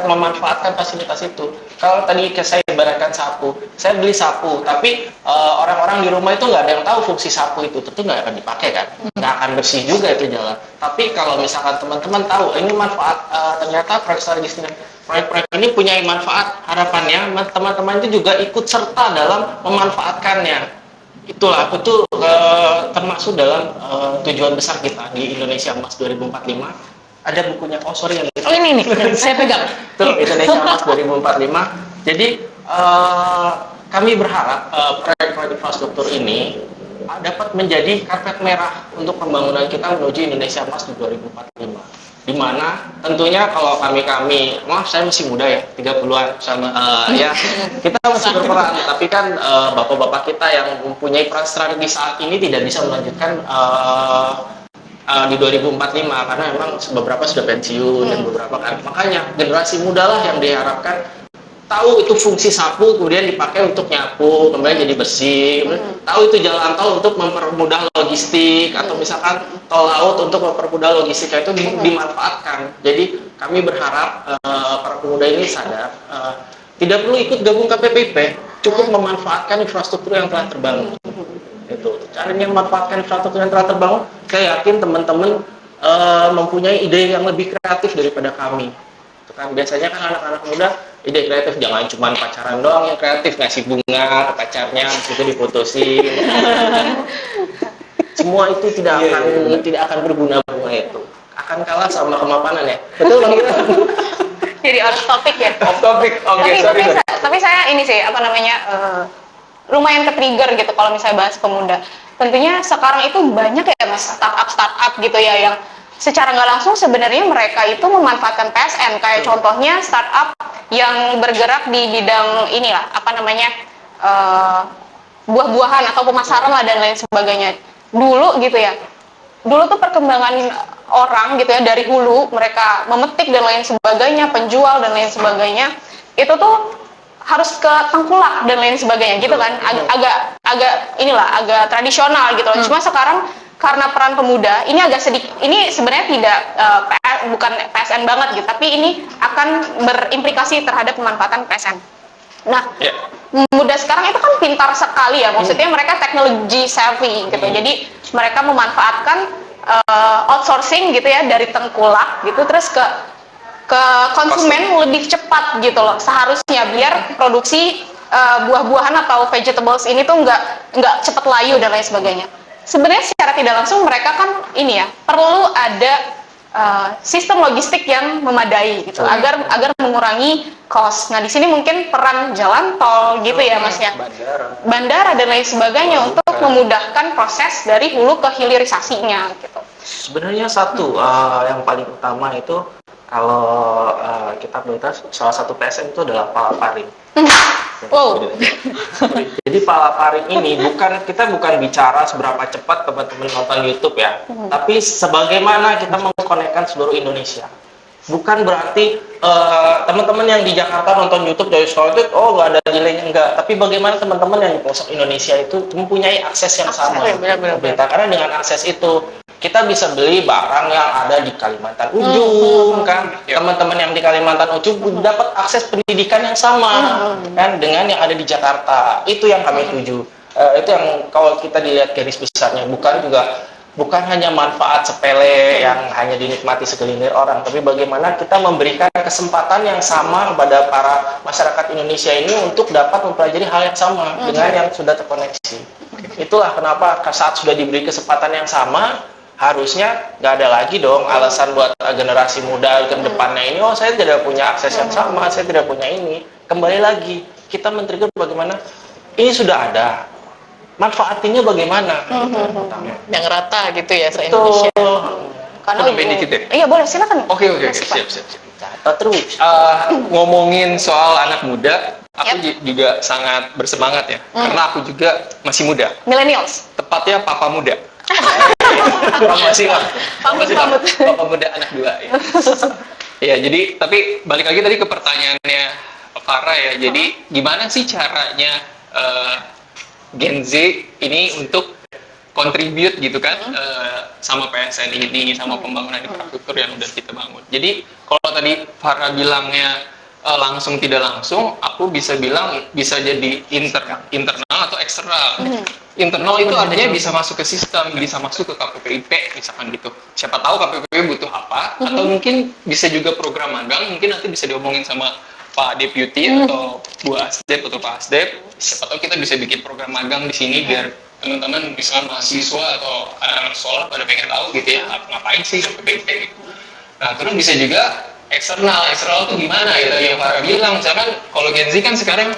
memanfaatkan fasilitas itu. Kalau tadi saya ibaratkan sapu, saya beli sapu, tapi orang-orang di rumah itu nggak ada yang tahu fungsi sapu itu, tentu nggak akan dipakai kan, nggak akan bersih juga itu jalan. Tapi kalau misalkan teman-teman tahu ini manfaat, ternyata proyek-proyek ini punya manfaat, harapannya teman-teman itu juga ikut serta dalam memanfaatkannya. Itulah itu termasuk dalam tujuan besar kita di Indonesia Emas 2045. Ada bukunya, ini nih saya pegang itu Indonesia Emas 2045. Jadi kami berharap proyek-proyek infrastruktur ini dapat menjadi karpet merah untuk pembangunan kita menuju Indonesia Emas di 2045. Di mana tentunya kalau kami, maaf saya masih muda ya, 30-an sama ya, kita masih berperan, tapi kan bapak-bapak kita yang mempunyai peran strategis saat ini tidak bisa melanjutkan di 2045 karena memang beberapa sudah pensiun dan beberapa kan. Makanya generasi muda lah yang diharapkan tahu itu fungsi sapu kemudian dipakai untuk nyapu, kemudian jadi bersih, tahu itu jalan tol untuk mempermudah logistik, atau misalkan tol laut untuk mempermudah logistik, itu dimanfaatkan. Jadi kami berharap para pemuda ini sadar tidak perlu ikut gabung KPPIP, cukup memanfaatkan infrastruktur yang telah terbangun. Itu caranya memanfaatkan infrastruktur yang telah terbangun. Saya yakin teman-teman mempunyai ide yang lebih kreatif daripada kami. Kan biasanya kan anak-anak muda ide kreatif jangan cuma pacaran doang yang kreatif, ngasih bunga ke pacarnya itu diputusin. Semua itu tidak akan berguna, bunga itu akan kalah sama kemapanan ya. Betul Bang Ira? Jadi off topic ya. Off topic. Oke, sorry. Tapi saya ini sih lumayan ke-trigger gitu kalau misalnya bahas pemuda. Tentunya sekarang itu banyak ya Mas startup gitu ya yang secara nggak langsung sebenarnya mereka itu memanfaatkan PSN, kayak contohnya startup yang bergerak di bidang inilah buah-buahan atau pemasaran lah dan lain sebagainya. Dulu gitu ya, dulu tuh perkembangan orang gitu ya dari hulu, mereka memetik dan lain sebagainya, penjual dan lain sebagainya, itu tuh harus ke tengkulak dan lain sebagainya gitu kan, agak tradisional gitu. Cuma sekarang karena peran pemuda ini agak sedikit, ini sebenarnya tidak bukan PSN banget gitu, tapi ini akan berimplikasi terhadap pemanfaatan PSN. Nah, muda sekarang itu kan pintar sekali ya, maksudnya mereka teknologi savvy gitu, jadi mereka memanfaatkan outsourcing gitu ya dari tengkulak gitu, terus ke konsumen lebih cepat gitu loh seharusnya, biar produksi buah-buahan atau vegetables ini tuh nggak cepat layu dan lain sebagainya. Sebenarnya secara tidak langsung mereka kan ini ya perlu ada sistem logistik yang memadai gitu, agar mengurangi cost. Nah, di sini mungkin peran jalan tol gitu ya Mas ya, bandara dan lain sebagainya untuk memudahkan proses dari hulu ke hilirisasinya gitu. Sebenarnya satu yang paling utama itu kalau kita melihat salah satu PSN itu adalah palaparing. Wow. Jadi palaparing ini kita bukan bicara seberapa cepat teman-teman nonton YouTube ya, tapi sebagaimana kita mengkonekkan seluruh Indonesia. Bukan berarti teman-teman yang di Jakarta nonton YouTube dari sekolah itu nggak ada delaynya, enggak. Tapi bagaimana teman-teman yang di pelosok Indonesia itu mempunyai akses yang sama. Karena dengan akses itu kita bisa beli barang yang ada di Kalimantan Ujung kan, teman-teman yang di Kalimantan Ujung dapat akses pendidikan yang sama kan dengan yang ada di Jakarta. Itu yang kami tuju. Itu yang kalau kita dilihat garis besarnya, bukan hanya manfaat sepele yang hanya dinikmati segelintir orang, tapi bagaimana kita memberikan kesempatan yang sama kepada para masyarakat Indonesia ini untuk dapat mempelajari hal yang sama dengan yang sudah terkoneksi. Itulah kenapa saat sudah diberi kesempatan yang sama, harusnya nggak ada lagi dong alasan buat generasi muda ke depannya ini, saya tidak punya akses yang sama, saya tidak punya ini. Kembali lagi, kita men-trigger bagaimana ini sudah ada, manfaatinnya bagaimana? Yang rata gitu ya se-Indonesia. Karena Nambahin dikit ya? Iya boleh, silakan. Oke, siap. Terus Ngomongin soal anak muda, aku juga sangat bersemangat ya, karena aku juga masih muda. Millennials. Tepatnya papa muda. Papa muda anak 2 ya. Ya, jadi tapi balik lagi tadi ke pertanyaannya Farah ya. Jadi gimana sih caranya Gen Z ini untuk contribute gitu kan sama PSN ini, sama pembangunan infrastruktur yang udah kita bangun. Jadi kalau tadi Farah bilangnya langsung tidak langsung, aku bisa bilang bisa jadi internal atau eksternal. Internal itu artinya bisa masuk ke sistem, bisa masuk ke KPPIP misalkan gitu. Siapa tahu KPPIP butuh apa, atau mungkin bisa juga program magang, mungkin nanti bisa diomongin sama Pak Deputi atau Bu Asdep atau Pak Asdep. Siapa tahu kita bisa bikin program magang di sini biar teman-teman misalkan mahasiswa atau anak-anak sekolah pada pengen tahu gitu ya, ngapain sih KPPIP gitu. Nah, terus bisa juga eksternal itu gimana gitu, yang Farah bilang, misalkan kalau Gen Z kan sekarang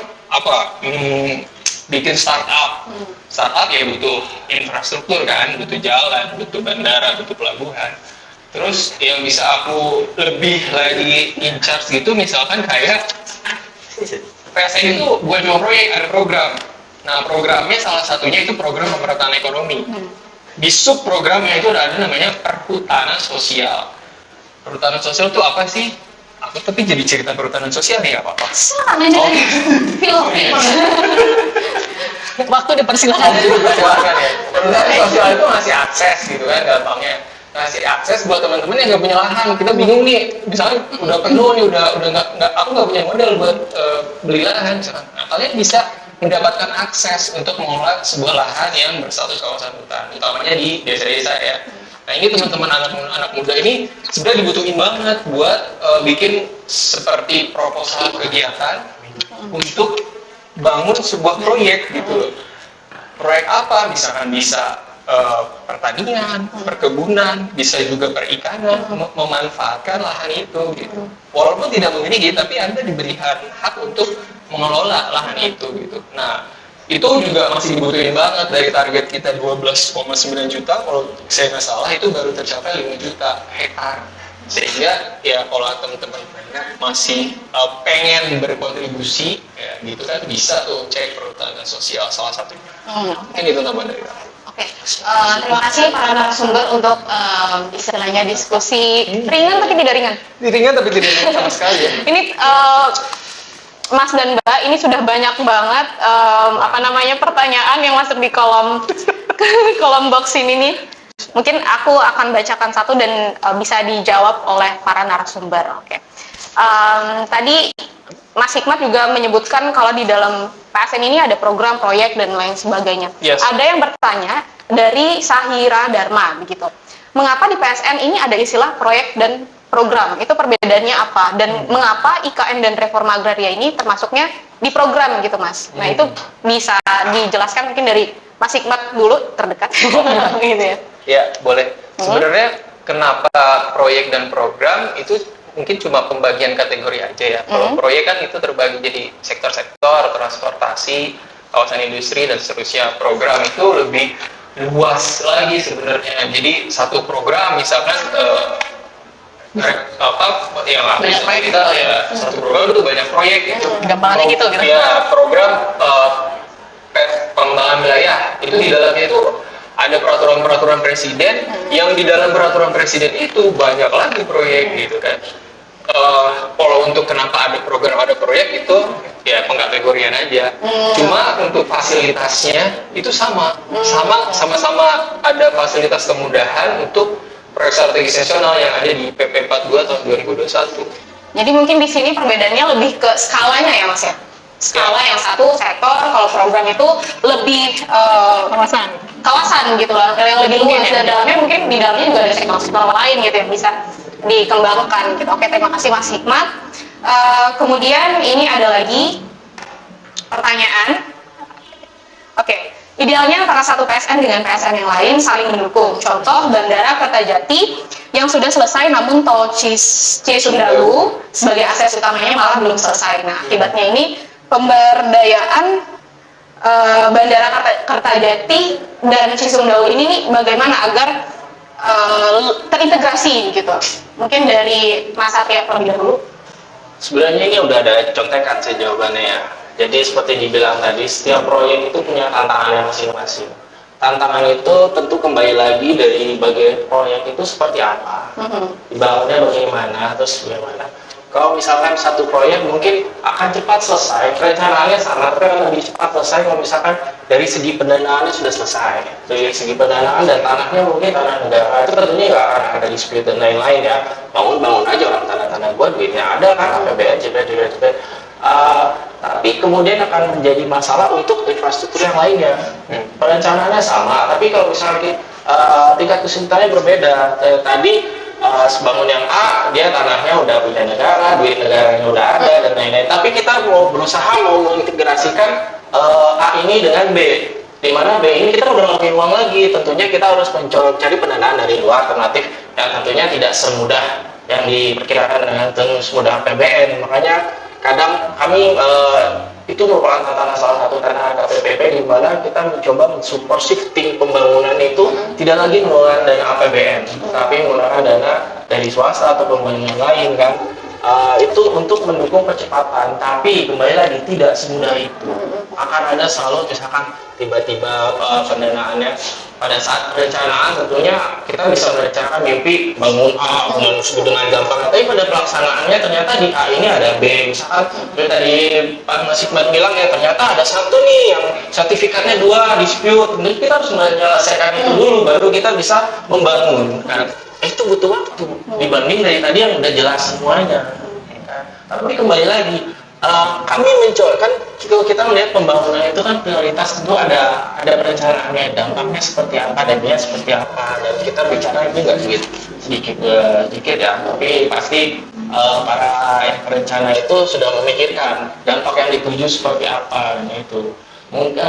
bikin startup ya butuh infrastruktur kan, butuh jalan, butuh bandara, butuh pelabuhan. Terus yang bisa aku lebih lagi in charge gitu, misalkan kayak PSN itu buat mau proyek, ada program. Nah, programnya salah satunya itu program pemerataan ekonomi. Di sub programnya itu ada namanya perhutanan sosial. Perhutanan sosial itu apa sih? Aku tapi jadi cerita perhutanan sosial nih, nggak apa-apa. Silakan aja. Film. Waktu dipersilakan. Perhutanan sosial itu ngasih akses gitu kan, gampangnya. Ngasih akses buat teman-teman yang nggak punya lahan. Kita bingung nih, misalnya udah penuh nih, udah nggak, aku nggak punya modal buat beli lahan. Nah, kalian bisa mendapatkan akses untuk mengelola sebuah lahan yang berstatus kawasan hutan, utamanya di desa-desa ya. Nah, ini teman-teman anak muda ini sebenarnya dibutuhin banget buat bikin seperti proposal kegiatan untuk bangun sebuah proyek gitu loh. Proyek apa? Misalkan bisa pertanian, perkebunan, bisa juga perikanan, memanfaatkan lahan itu gitu. Walaupun tidak memiliki, tapi Anda diberi hak untuk mengelola lahan itu gitu. Nah, itu juga masih dibutuhin banget. Dari target kita 12,9 juta, kalau saya nggak salah itu baru tercapai 5 juta hektar. Sehingga ya kalau teman-teman masih pengen berkontribusi ya gitu kan, bisa tuh cek perhutanan sosial salah satunya. Mungkin itu tambahan dari aku. Oke, terima kasih para narasumber untuk istilahnya diskusi ringan tapi tidak ringan. Ringan tapi tidak ringan sama sekali ya. Ini Mas dan Mbak, ini sudah banyak banget pertanyaan yang masuk di kolom box ini nih. Mungkin aku akan bacakan satu dan bisa dijawab oleh para narasumber. Oke. Tadi Mas Hikmat juga menyebutkan kalau di dalam PSN ini ada program, proyek dan lain sebagainya. Yes. Ada yang bertanya dari Sahira Dharma begitu. Mengapa di PSN ini ada istilah proyek dan program? Itu perbedaannya apa? Dan mengapa IKN dan reforma agraria ini termasuknya di program gitu, Mas? Nah, itu bisa dijelaskan mungkin dari Mas Hikmat dulu terdekat gitu ya. Ya, boleh. Sebenarnya kenapa proyek dan program itu mungkin cuma pembagian kategori aja ya. Kalau proyek kan itu terbagi jadi sektor-sektor, transportasi, kawasan industri dan seterusnya. Program itu lebih luas lagi sebenarnya. Jadi satu program misalkan yang aku Banyak proyek. kita ya satu program itu banyak proyek gitu. Gampangannya gitu. Ya program pengembangan wilayah itu di dalamnya itu ada peraturan-peraturan presiden yang di dalam peraturan presiden itu banyak lagi proyek gitu kan. Kalau untuk kenapa ada program ada proyek itu ya pengkategorian aja. Cuma untuk fasilitasnya itu sama-sama ada fasilitas kemudahan untuk proyek strategis nasional yang ada di PP 42 tahun 2021. Jadi mungkin di sini perbedaannya lebih ke skalanya ya Mas ya. Skala yang satu sektor, kalau program itu lebih kawasan gitu lah, yang lebih luas, dan dalamnya mungkin di dalamnya juga ada sektor-sektor lain gitu yang bisa dikembangkan gitu. Oke, terima kasih Mas Hikmat. Kemudian ini ada lagi pertanyaan. Oke, idealnya antara satu PSN dengan PSN yang lain saling mendukung. Contoh Bandara Kertajati yang sudah selesai namun tol Cisundalu sebagai akses utamanya malah belum selesai. Nah, akibatnya ini pemberdayaan Bandara Kertajati dan Cisundalu ini nih bagaimana agar terintegrasi gitu. Mungkin dari Mas Satria terlebih dahulu. Sebenarnya ini udah ada contekan sih jawabannya ya. Jadi seperti dibilang tadi, setiap proyek itu punya tantangannya masing-masing. Tantangan itu tentu kembali lagi dari bagai proyek itu seperti apa, dibangunnya bagaimana, terus bagaimana. Kalau misalkan satu proyek mungkin akan cepat selesai, perencanaannya sama, tapi akan lebih cepat selesai kalau misalkan dari segi pendanaannya sudah selesai. Dari segi pendanaan dan tanahnya mungkin tanah negara, itu tentunya nggak akan ada dispute dan lain-lain ya. Bangun aja orang tanah-tanah gua, duitnya ada kan, APBN, JPD. Tapi kemudian akan menjadi masalah untuk infrastruktur yang lainnya. Perencanaannya sama, tapi kalau misalnya tingkat kesulitannya berbeda. Tadi sebangun yang A, dia tanahnya udah punya negara, duit negaranya udah ada dan lain-lain. Tapi kita mau berusaha mau mengintegrasikan A ini dengan B. Di mana B ini kita udah nggak punya uang lagi. Tentunya kita harus mencoba cari pendanaan dari luar alternatif yang tentunya tidak semudah yang diperkirakan dengan semudah APBN. Makanya kadang kami itu merupakan tantangan salah satu tantangan KPPP di mana kita mencoba mensupport shifting pembangunan itu tidak lagi menggunakan dana APBN, tapi menggunakan dana dari swasta atau pembangunan lain kan. Itu untuk mendukung percepatan, tapi kembali lagi tidak semudah itu. Akan ada selalu misalkan tiba-tiba pendanaannya pada saat perencanaan tentunya kita bisa merencanakan mimpi bangun A dengan gampang, tapi pada pelaksanaannya ternyata di A ini ada B. Misalkan tadi Pak Mas Hikmat bilang ya ternyata ada satu nih yang sertifikatnya 2 dispute, jadi kita harus menyelesaikan itu dulu baru kita bisa membangun kan. Itu butuh waktu dibanding dari tadi yang udah jelas semuanya. Tapi kembali lagi, kami mencoba kan kalau kita melihat pembangunan itu kan prioritas tentu ada perencanaannya, dampaknya seperti apa, daninya seperti apa, dan kita bicara ini nggak sedikit ya, tapi pasti para yang perencana itu sudah memikirkan dampak yang dituju seperti apa, dan itu mungkin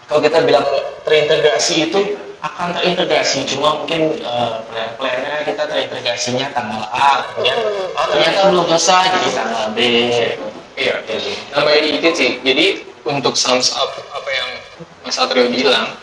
kalau kita bilang terintegrasi itu akan terintegrasi, cuma mungkin plan-nya kita terintegrasinya tanggal A, kemudian ternyata belum selesai jadi tanggal B. Iya, namanya dikit sih. Jadi untuk sums up apa yang Mas Satrio bilang,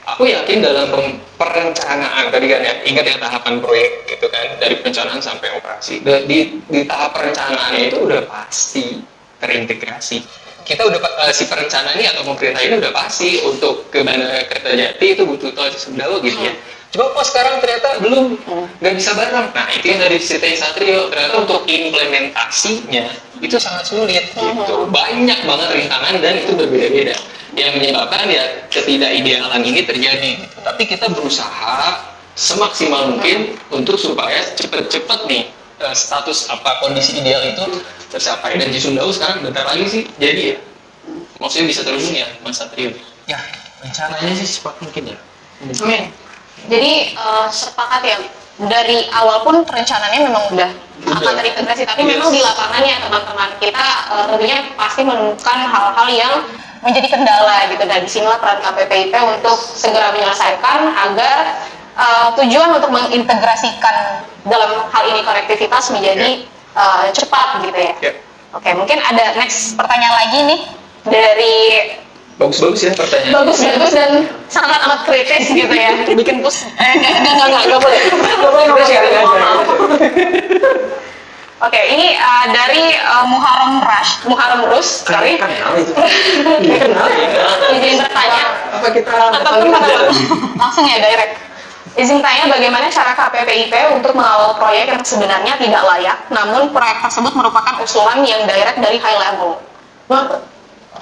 aku yakin dalam perencanaan tadi kan ya, ingat ya tahapan proyek gitu kan, dari perencanaan sampai operasi. Di tahap perencanaannya itu udah pasti terintegrasi. Kita udah si perencana ini atau pemerintah ini udah pasti untuk ke Bandara Kertajati itu butuh tol Cisundalu gitu ya. Coba kok sekarang ternyata belum, nggak bisa bareng. Nah itu yang dari ceritain Satrio, ternyata untuk implementasinya itu sangat sulit gitu. Banyak banget rintangan dan itu berbeda-beda yang menyebabkan ya ketidakidealan ini terjadi. Tapi kita berusaha semaksimal mungkin untuk supaya cepet-cepet nih status apa kondisi ideal itu tercapai, dan Cisundalu sekarang bentar lagi sih jadi ya, maksudnya bisa terhubung ya Mas Satrio Ya, rencananya sih secepat mungkin ya. Amin. Jadi sepakat ya, dari awal pun perencanaannya memang udah akan terintegrasi, tapi memang di lapangannya teman-teman kita tentunya pasti menemukan hal-hal yang menjadi kendala gitu, dan disinilah peran KPPIP untuk segera menyelesaikan agar tujuan untuk mengintegrasikan dalam hal ini konektivitas menjadi cepat gitu ya. Ya. Oke, mungkin ada next pertanyaan lagi nih dari Bagus-bagus ya pertanyaan. bagus dan sangat amat kritis gitu ya. Bikin enggak boleh. Oke, ini dari Muharram Rus, sorry. Izin bertanya. Apa kita Langsung ya direct. Izin tanya bagaimana cara KPPIP untuk mengawal proyek yang sebenarnya tidak layak, namun proyek tersebut merupakan usulan yang direct dari high level.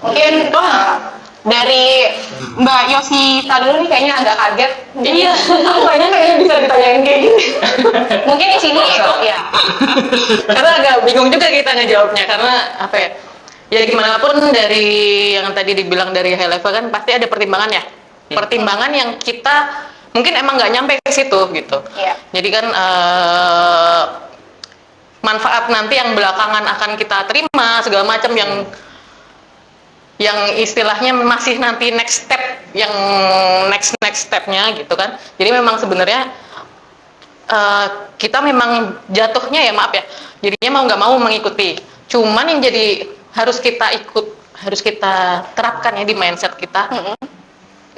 Mungkin dari Mbak Yosita dulu nih kayaknya agak kaget. Iya, kayaknya bisa ditanyain kayak gini. Mungkin di sini ya. Karena agak bingung juga kita ngejawabnya karena apa ya? Ya gimana pun dari yang tadi dibilang dari high level kan pasti ada pertimbangan ya. Pertimbangan yang kita mungkin emang nggak nyampe ke situ gitu. Iya. Jadi kan manfaat nanti yang belakangan akan kita terima segala macam yang istilahnya masih nanti next step yang next stepnya gitu kan. Jadi memang sebenarnya kita memang jatuhnya ya maaf ya, jadinya mau nggak mau mengikuti. Cuman yang jadi harus kita terapkan ya di mindset kita.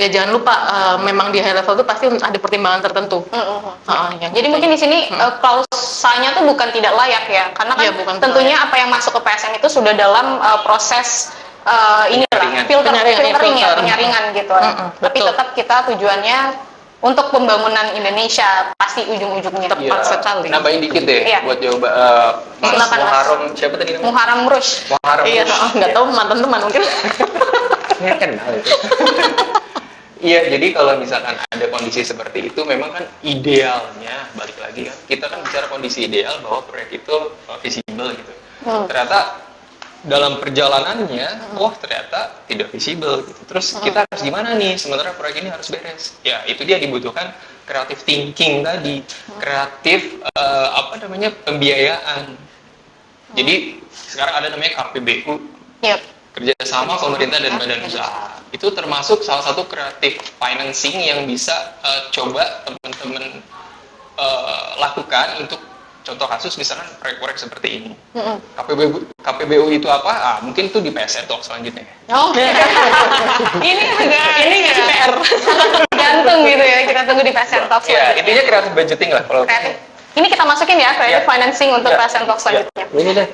Ya jangan lupa memang di high level itu pasti ada pertimbangan tertentu. Jadi mungkin di sini klausanya tuh bukan tidak layak ya, karena kan Iya, bukan tentunya apa yang masuk ke PSN itu sudah dalam proses Penyaringan. penyaringan gitu. Tapi betul. tetap kita tujuannya untuk pembangunan Indonesia pasti ujung-ujungnya. Tepat sekali. Nambahin dikit deh Iya. buat jawab Mas Silakan, Mas. Muharram siapa tadi namanya? Muharram Rush. Muharram. Iya, nggak tahu mantan teman mungkin. Saya kenal itu. Iya, jadi kalau misalkan ada kondisi seperti itu, memang kan idealnya, balik lagi kan, kita kan bicara kondisi ideal bahwa proyek itu visible gitu. Ternyata dalam perjalanannya, ternyata tidak visible gitu. Terus kita harus gimana nih, sementara proyek ini harus beres. Ya, itu dia dibutuhkan creative thinking tadi, kreatif pembiayaan. Jadi sekarang ada namanya KPBU. Yep. Kerjasama pemerintah dan badan usaha itu termasuk salah satu kreatif financing yang bisa coba teman-teman lakukan untuk contoh kasus misalkan proyek-proyek seperti ini. KPBU itu apa? Mungkin itu di PSN Talk selanjutnya. Oh, ini PR gantung gitu ya, kita tunggu di PSN Talk Ya, selanjutnya. intinya kreatif budgeting lah kalau. Kreatif. Ini kita masukin ya, creative Ya. financing untuk Ya. PSN Talk selanjutnya. Ini deh,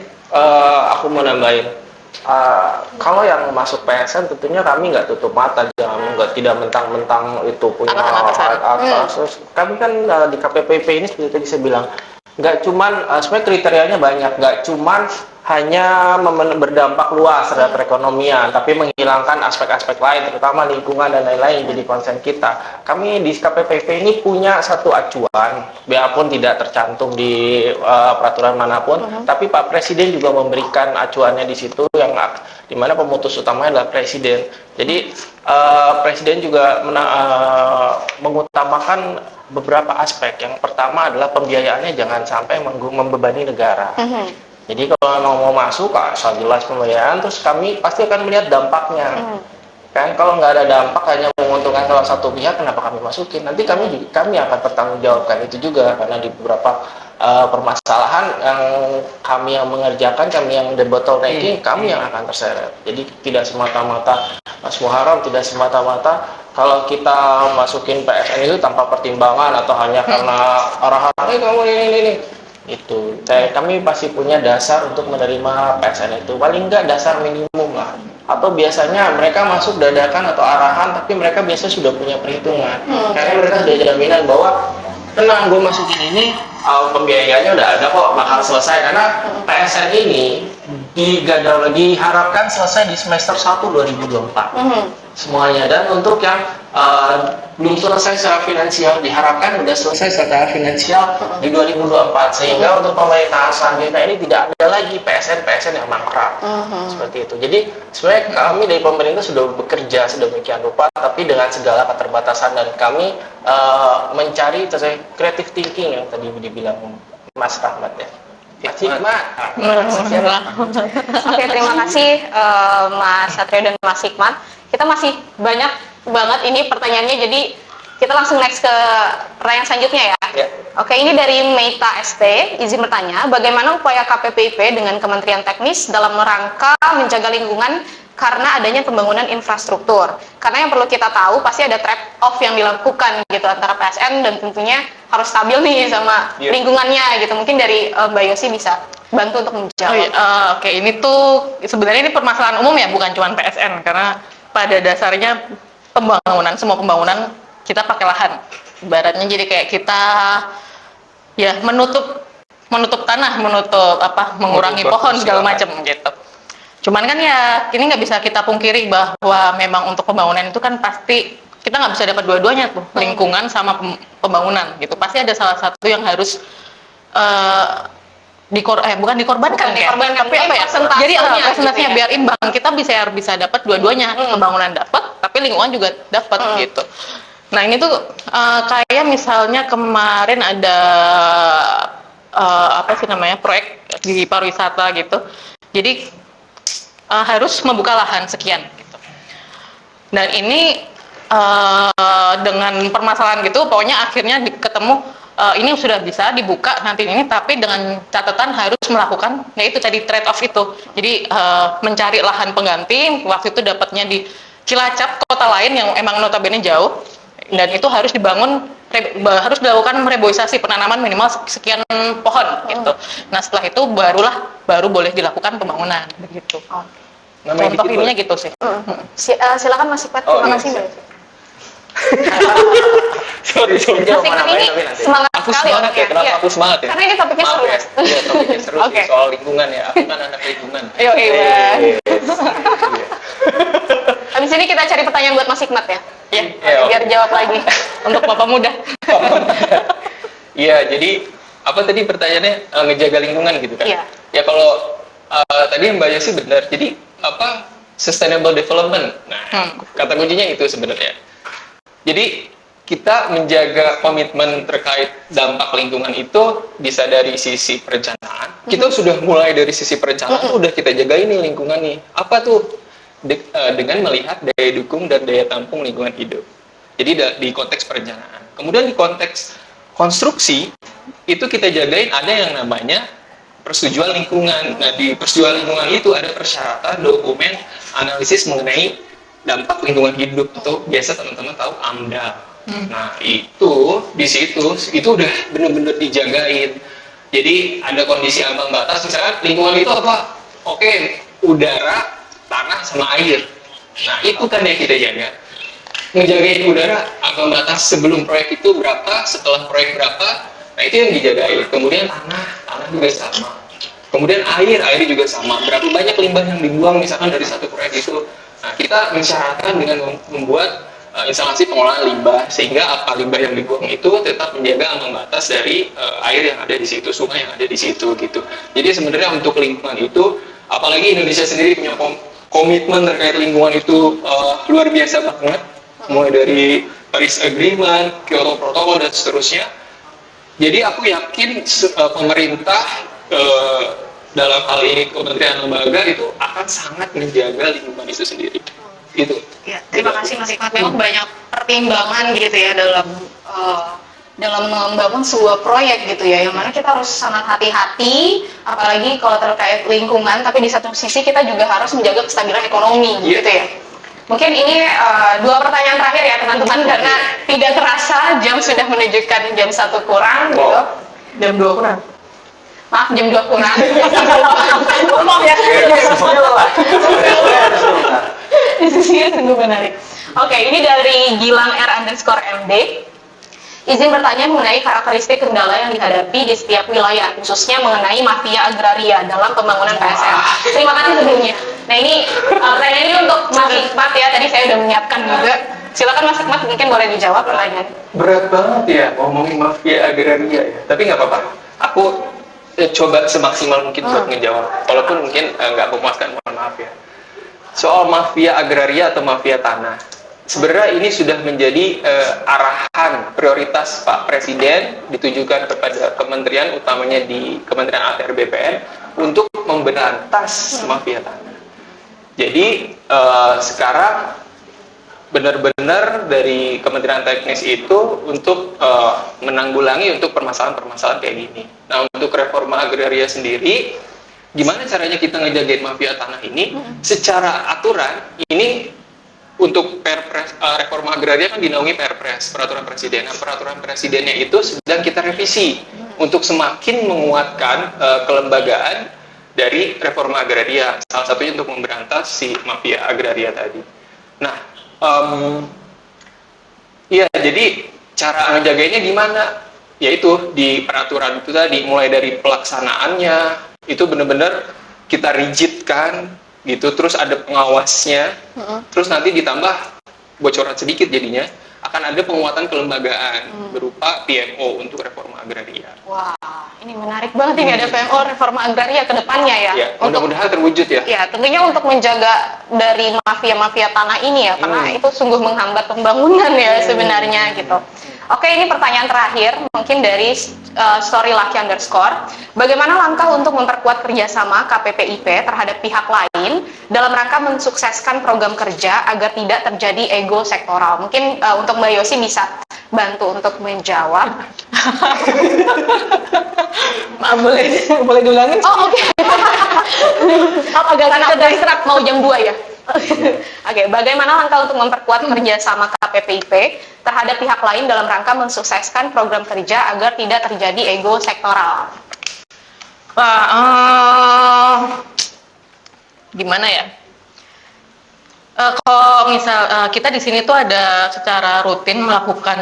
aku mau nambahin. Kalau yang masuk PSN tentunya kami nggak tutup mata, tidak mentang-mentang itu punya atas. Terus kami kan di KPPIP ini seperti tadi saya bilang, nggak cuman sebenarnya kriterianya banyak, nggak cuman hanya berdampak luas terhadap perekonomian, tapi menghilangkan aspek-aspek lain, terutama lingkungan dan lain-lain yang jadi konsen kita. Kami di KPPIP ini punya satu acuan, biarpun tidak tercantum di peraturan manapun, tapi Pak Presiden juga memberikan acuannya di situ yang dimana pemutus utamanya adalah Presiden. Jadi Presiden juga mengutamakan beberapa aspek. Yang pertama adalah pembiayaannya jangan sampai membebani negara. Jadi kalau memang mau masuk, asal jelas pembiayaan, terus kami pasti akan melihat dampaknya. Kan kalau nggak ada dampak hanya menguntungkan salah satu pihak, kenapa kami masukin? Nanti kami akan bertanggungjawabkan itu juga, karena di beberapa permasalahan yang mengerjakan, kami yang debottlenecking, kami yang akan terseret. Jadi tidak semata-mata Mas Muharram, tidak semata-mata kalau kita masukin PSN itu tanpa pertimbangan atau hanya karena arahan, kamu ini. Itu kami pasti punya dasar untuk menerima PSN itu, paling enggak dasar minimum lah. Atau biasanya mereka masuk dadakan atau arahan, tapi mereka biasa sudah punya perhitungan, karena mereka sudah jaminan bahwa tenang, gue masukin ini pembiayaannya udah ada kok, bakal selesai. Karena PSN ini diharapkan selesai di semester 1 2024 semuanya, dan untuk yang belum selesai secara finansial diharapkan sudah selesai secara finansial di 2024, sehingga untuk pemerintahan selanjutnya ini tidak ada lagi PSN yang mangkrak seperti itu. Jadi sebenarnya kami dari pemerintah sudah bekerja sedemikian rupa, tapi dengan segala keterbatasan, dan kami mencari creative thinking yang tadi dibilang Mas Rahmat ya. Hikmat. Oke, terima kasih Mas Satrio dan Mas Hikmat. Kita masih banyak banget ini pertanyaannya, jadi Kita langsung next ke pertanyaan selanjutnya ya. Ya. Oke, ini dari Meita ST, izin bertanya, bagaimana upaya KPPIP dengan Kementerian Teknis dalam rangka menjaga lingkungan karena adanya pembangunan infrastruktur? Karena yang perlu kita tahu, pasti ada trade off yang dilakukan gitu antara PSN dan tentunya harus stabil nih sama lingkungannya gitu. Mungkin dari Mbak Yosi bisa bantu untuk menjawab. Oh, iya. Oke, ini tuh sebenarnya ini permasalahan umum ya, bukan cuma PSN, karena pada dasarnya semua pembangunan kita pakai lahan. Ibaratnya jadi kayak kita ya menutup tanah, mengurangi pohon segala macam gitu. Cuman kan ya ini nggak bisa kita pungkiri bahwa memang untuk pembangunan itu kan pasti kita nggak bisa dapat dua-duanya tuh, lingkungan sama pembangunan gitu. Pasti ada salah satu yang harus bukan dikorbankan ya, tapi apa ya? Jadi presentasinya biar imbang, kita bisa dapat dua-duanya, pembangunan dapat, tapi lingkungan juga dapat gitu. Nah ini tuh kayak misalnya kemarin ada proyek di pariwisata gitu. Jadi harus membuka lahan sekian gitu. Dan ini dengan permasalahan gitu, pokoknya akhirnya ketemu ini sudah bisa dibuka nanti ini, tapi dengan catatan harus melakukan yaitu tadi trade off itu. Jadi mencari lahan pengganti, waktu itu dapatnya di Cilacap, kota lain yang emang notabene jauh, dan itu harus harus dilakukan reboisasi, penanaman minimal sekian pohon gitu. Nah setelah itu baru boleh dilakukan pembangunan begitu. Contoh ininya gitu sih. Silakan Mas Ipat, Oh, terima iya, kasih Mbak. Sorry. Mas Ipat ini semangat Aku sekali semangat ya, kenapa aku semangat ya? Karena ini topiknya Maaf seru. ya, iya topiknya seru Oke. sih, soal lingkungan ya, aku kan anak lingkungan. Iya, Yes. Habis ini kita cari pertanyaan buat Mas Hikmat ya. Ya, Iya, Biar jawab lagi. untuk bapak muda. Iya, jadi apa tadi pertanyaannya, ngejaga lingkungan gitu kan? Iya. Ya kalau tadi Mbak Yosi benar, jadi apa sustainable development. Nah, kata kuncinya itu sebenarnya. Jadi kita menjaga komitmen terkait dampak lingkungan itu bisa dari sisi perencanaan. Kita sudah mulai dari sisi perencanaan, udah kita jaga ini lingkungan nih. Apa tuh? Dengan melihat daya dukung dan daya tampung lingkungan hidup. Jadi di konteks perencanaan. Kemudian di konteks konstruksi, itu kita jagain ada yang namanya persetujuan lingkungan. Nah, di persetujuan lingkungan itu ada persyaratan, dokumen, analisis mengenai dampak lingkungan hidup, atau biasa teman-teman tahu AMDAL. Nah, itu di situ itu udah benar-benar dijagain. Jadi ada kondisi ambang batas, misalkan lingkungan itu apa? Oke, udara, tanah, sama air. Nah, itu kan yang kita jaga. Ngejagain udara, ambang batas sebelum proyek itu berapa, setelah proyek berapa, nah itu yang dijagain. Kemudian tanah juga sama. Kemudian air juga sama. Berapa banyak limbah yang dibuang misalkan dari satu proyek itu. Nah, kita mensyaratkan dengan membuat instalasi pengolahan limbah, sehingga apa limbah yang dibuang itu tetap menjaga ambang batas dari air yang ada di situ, sungai yang ada di situ gitu. Jadi sebenarnya untuk lingkungan itu, apalagi Indonesia sendiri punya komitmen terkait lingkungan itu luar biasa banget, mulai dari Paris Agreement, Kyoto Protocol dan seterusnya. Jadi aku yakin pemerintah dalam hal ini kementerian lembaga itu akan sangat menjaga lingkungan itu sendiri. Gitu. Ya, terima kasih Mas Hikmat. Memang banyak pertimbangan gitu ya dalam membangun sebuah proyek gitu ya, yang mana kita harus sangat hati-hati, apalagi kalau terkait lingkungan, tapi di satu sisi kita juga harus menjaga kestabilan ekonomi gitu ya. Mungkin ini dua pertanyaan terakhir ya teman-teman, karena tidak terasa jam sudah menunjukkan jam 1 kurang gitu. Jam 2 kurang. Maaf, jam 2 kurang. Maaf ya. Diskusinya sungguh menarik. Oke, ini dari Gilang R_MD. Izin bertanya mengenai karakteristik kendala yang dihadapi di setiap wilayah, khususnya mengenai mafia agraria dalam pembangunan PSN. Terima kasih sebelumnya. Nah ini pertanyaan ini untuk Mas Hikmat ya, tadi saya udah menyiapkan juga. Silakan Mas Hikmat, mungkin boleh dijawab pertanyaan. Berat banget ya ngomongin mafia agraria ya, tapi nggak apa-apa. Aku coba semaksimal mungkin buat ngejawab, walaupun mungkin nggak memuaskan, mohon maaf ya. Soal mafia agraria atau mafia tanah, sebenarnya ini sudah menjadi arahan prioritas Pak Presiden ditujukan kepada kementerian, utamanya di Kementerian ATR BPN, untuk memberantas mafia tanah. Jadi sekarang benar-benar dari Kementerian Teknis itu untuk menanggulangi untuk permasalahan-permasalahan kayak gini. Nah, untuk reforma agraria sendiri, gimana caranya kita ngejagain mafia tanah ini? Secara aturan, ini untuk Perpres, reforma agraria kan dinaungi Perpres, peraturan presiden. Nah, peraturan presidennya itu sedang kita revisi untuk semakin menguatkan kelembagaan dari reforma agraria. Salah satunya untuk memberantas si mafia agraria tadi. Nah, iya, jadi cara ngejagainnya gimana? Yaitu di peraturan itu tadi, mulai dari pelaksanaannya, itu benar-benar kita rigidkan, gitu. Terus ada pengawasnya, terus nanti ditambah bocoran sedikit jadinya, akan ada penguatan kelembagaan berupa PMO untuk reforma agraria. Wah, ini menarik banget ini ada PMO reforma agraria ke depannya ya. Ya, mudah-mudahan terwujud ya. Ya, tentunya untuk menjaga dari mafia-mafia tanah ini ya, karena itu sungguh menghambat pembangunan ya sebenarnya gitu. Oke, ini pertanyaan terakhir, mungkin dari Story Lucky Underscore. Bagaimana langkah untuk memperkuat kerjasama KPPIP terhadap pihak lain dalam rangka mensukseskan program kerja agar tidak terjadi ego sektoral? Mungkin untuk Mbak Yosi bisa bantu untuk menjawab. Maaf, boleh diulangin? Oh, oke. Agak karena udah istirahat mau jam 2 ya. Oke, bagaimana langkah untuk memperkuat kerjasama KPPIP terhadap pihak lain dalam rangka mensukseskan program kerja agar tidak terjadi ego sektoral? Gimana ya? Kalau misal kita di sini tuh ada secara rutin melakukan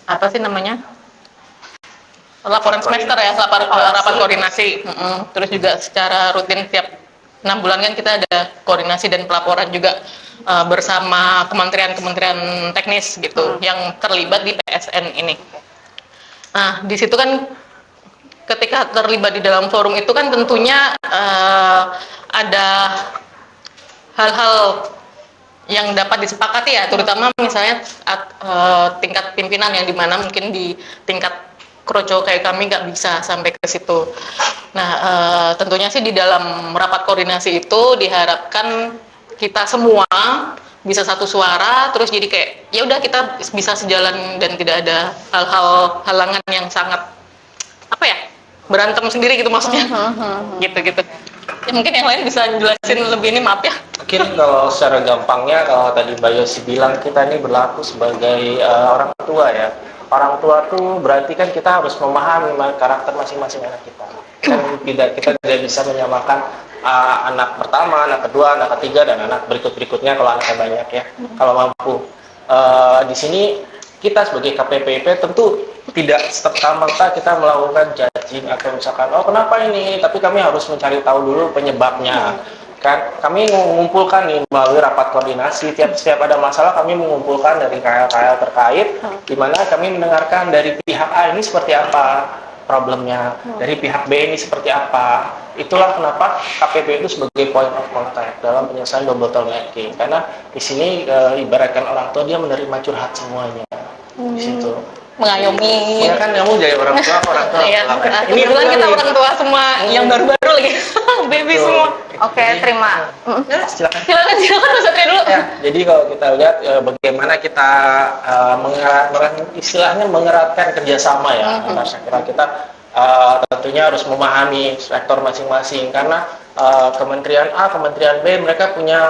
apa sih namanya? Laporan semester ya, rapat koordinasi. Terus juga secara rutin tiap 6 bulan kan kita ada koordinasi dan pelaporan juga bersama kementerian-kementerian teknis gitu yang terlibat di PSN ini. Nah, di situ kan ketika terlibat di dalam forum itu kan tentunya ada hal-hal yang dapat disepakati ya, terutama misalnya tingkat pimpinan yang dimana mungkin di tingkat kroco kayak kami nggak bisa sampai ke situ. Nah, tentunya sih di dalam rapat koordinasi itu diharapkan kita semua bisa satu suara, terus jadi kayak ya udah kita bisa sejalan dan tidak ada hal-hal halangan yang sangat apa ya, berantem sendiri gitu maksudnya. Gitu. Ya, mungkin yang lain bisa jelasin lebih ini, maaf ya. Mungkin kalau secara gampangnya, kalau tadi Mbak Yosi bilang kita ini berlaku sebagai orang tua ya. Orang tua tuh berarti kan kita harus memahami karakter masing-masing anak kita. Kita tidak bisa menyamakan anak pertama, anak kedua, anak ketiga, dan anak berikutnya kalau anaknya banyak ya. Kalau mampu. Di sini kita sebagai KPPIP tentu tidak serta-merta kita melakukan judging atau misalkan oh kenapa ini, tapi kami harus mencari tahu dulu penyebabnya. Kan kami mengumpulkan nih melalui rapat koordinasi, setiap ada masalah kami mengumpulkan dari KL-KL terkait, di mana kami mendengarkan dari pihak A ini seperti apa problemnya, dari pihak B ini seperti apa. Itulah kenapa KPP itu sebagai point of contact dalam penyelesaian bottlenecking, karena di sini ibaratkan orang tua dia menerima curhat semuanya di situ. Mengayomi. Ya kan kamu jadi orang tua. Iya, kebetulan kita orang tua semua yang baru-baru lagi, baby semua. Oke, terima. Silakan. Silakan Mas Satria dulu. Ya, jadi kalau kita lihat bagaimana kita istilahnya mengeratkan kerjasama ya antar sektor kita, tentunya harus memahami sektor masing-masing karena Kementerian A, Kementerian B mereka punya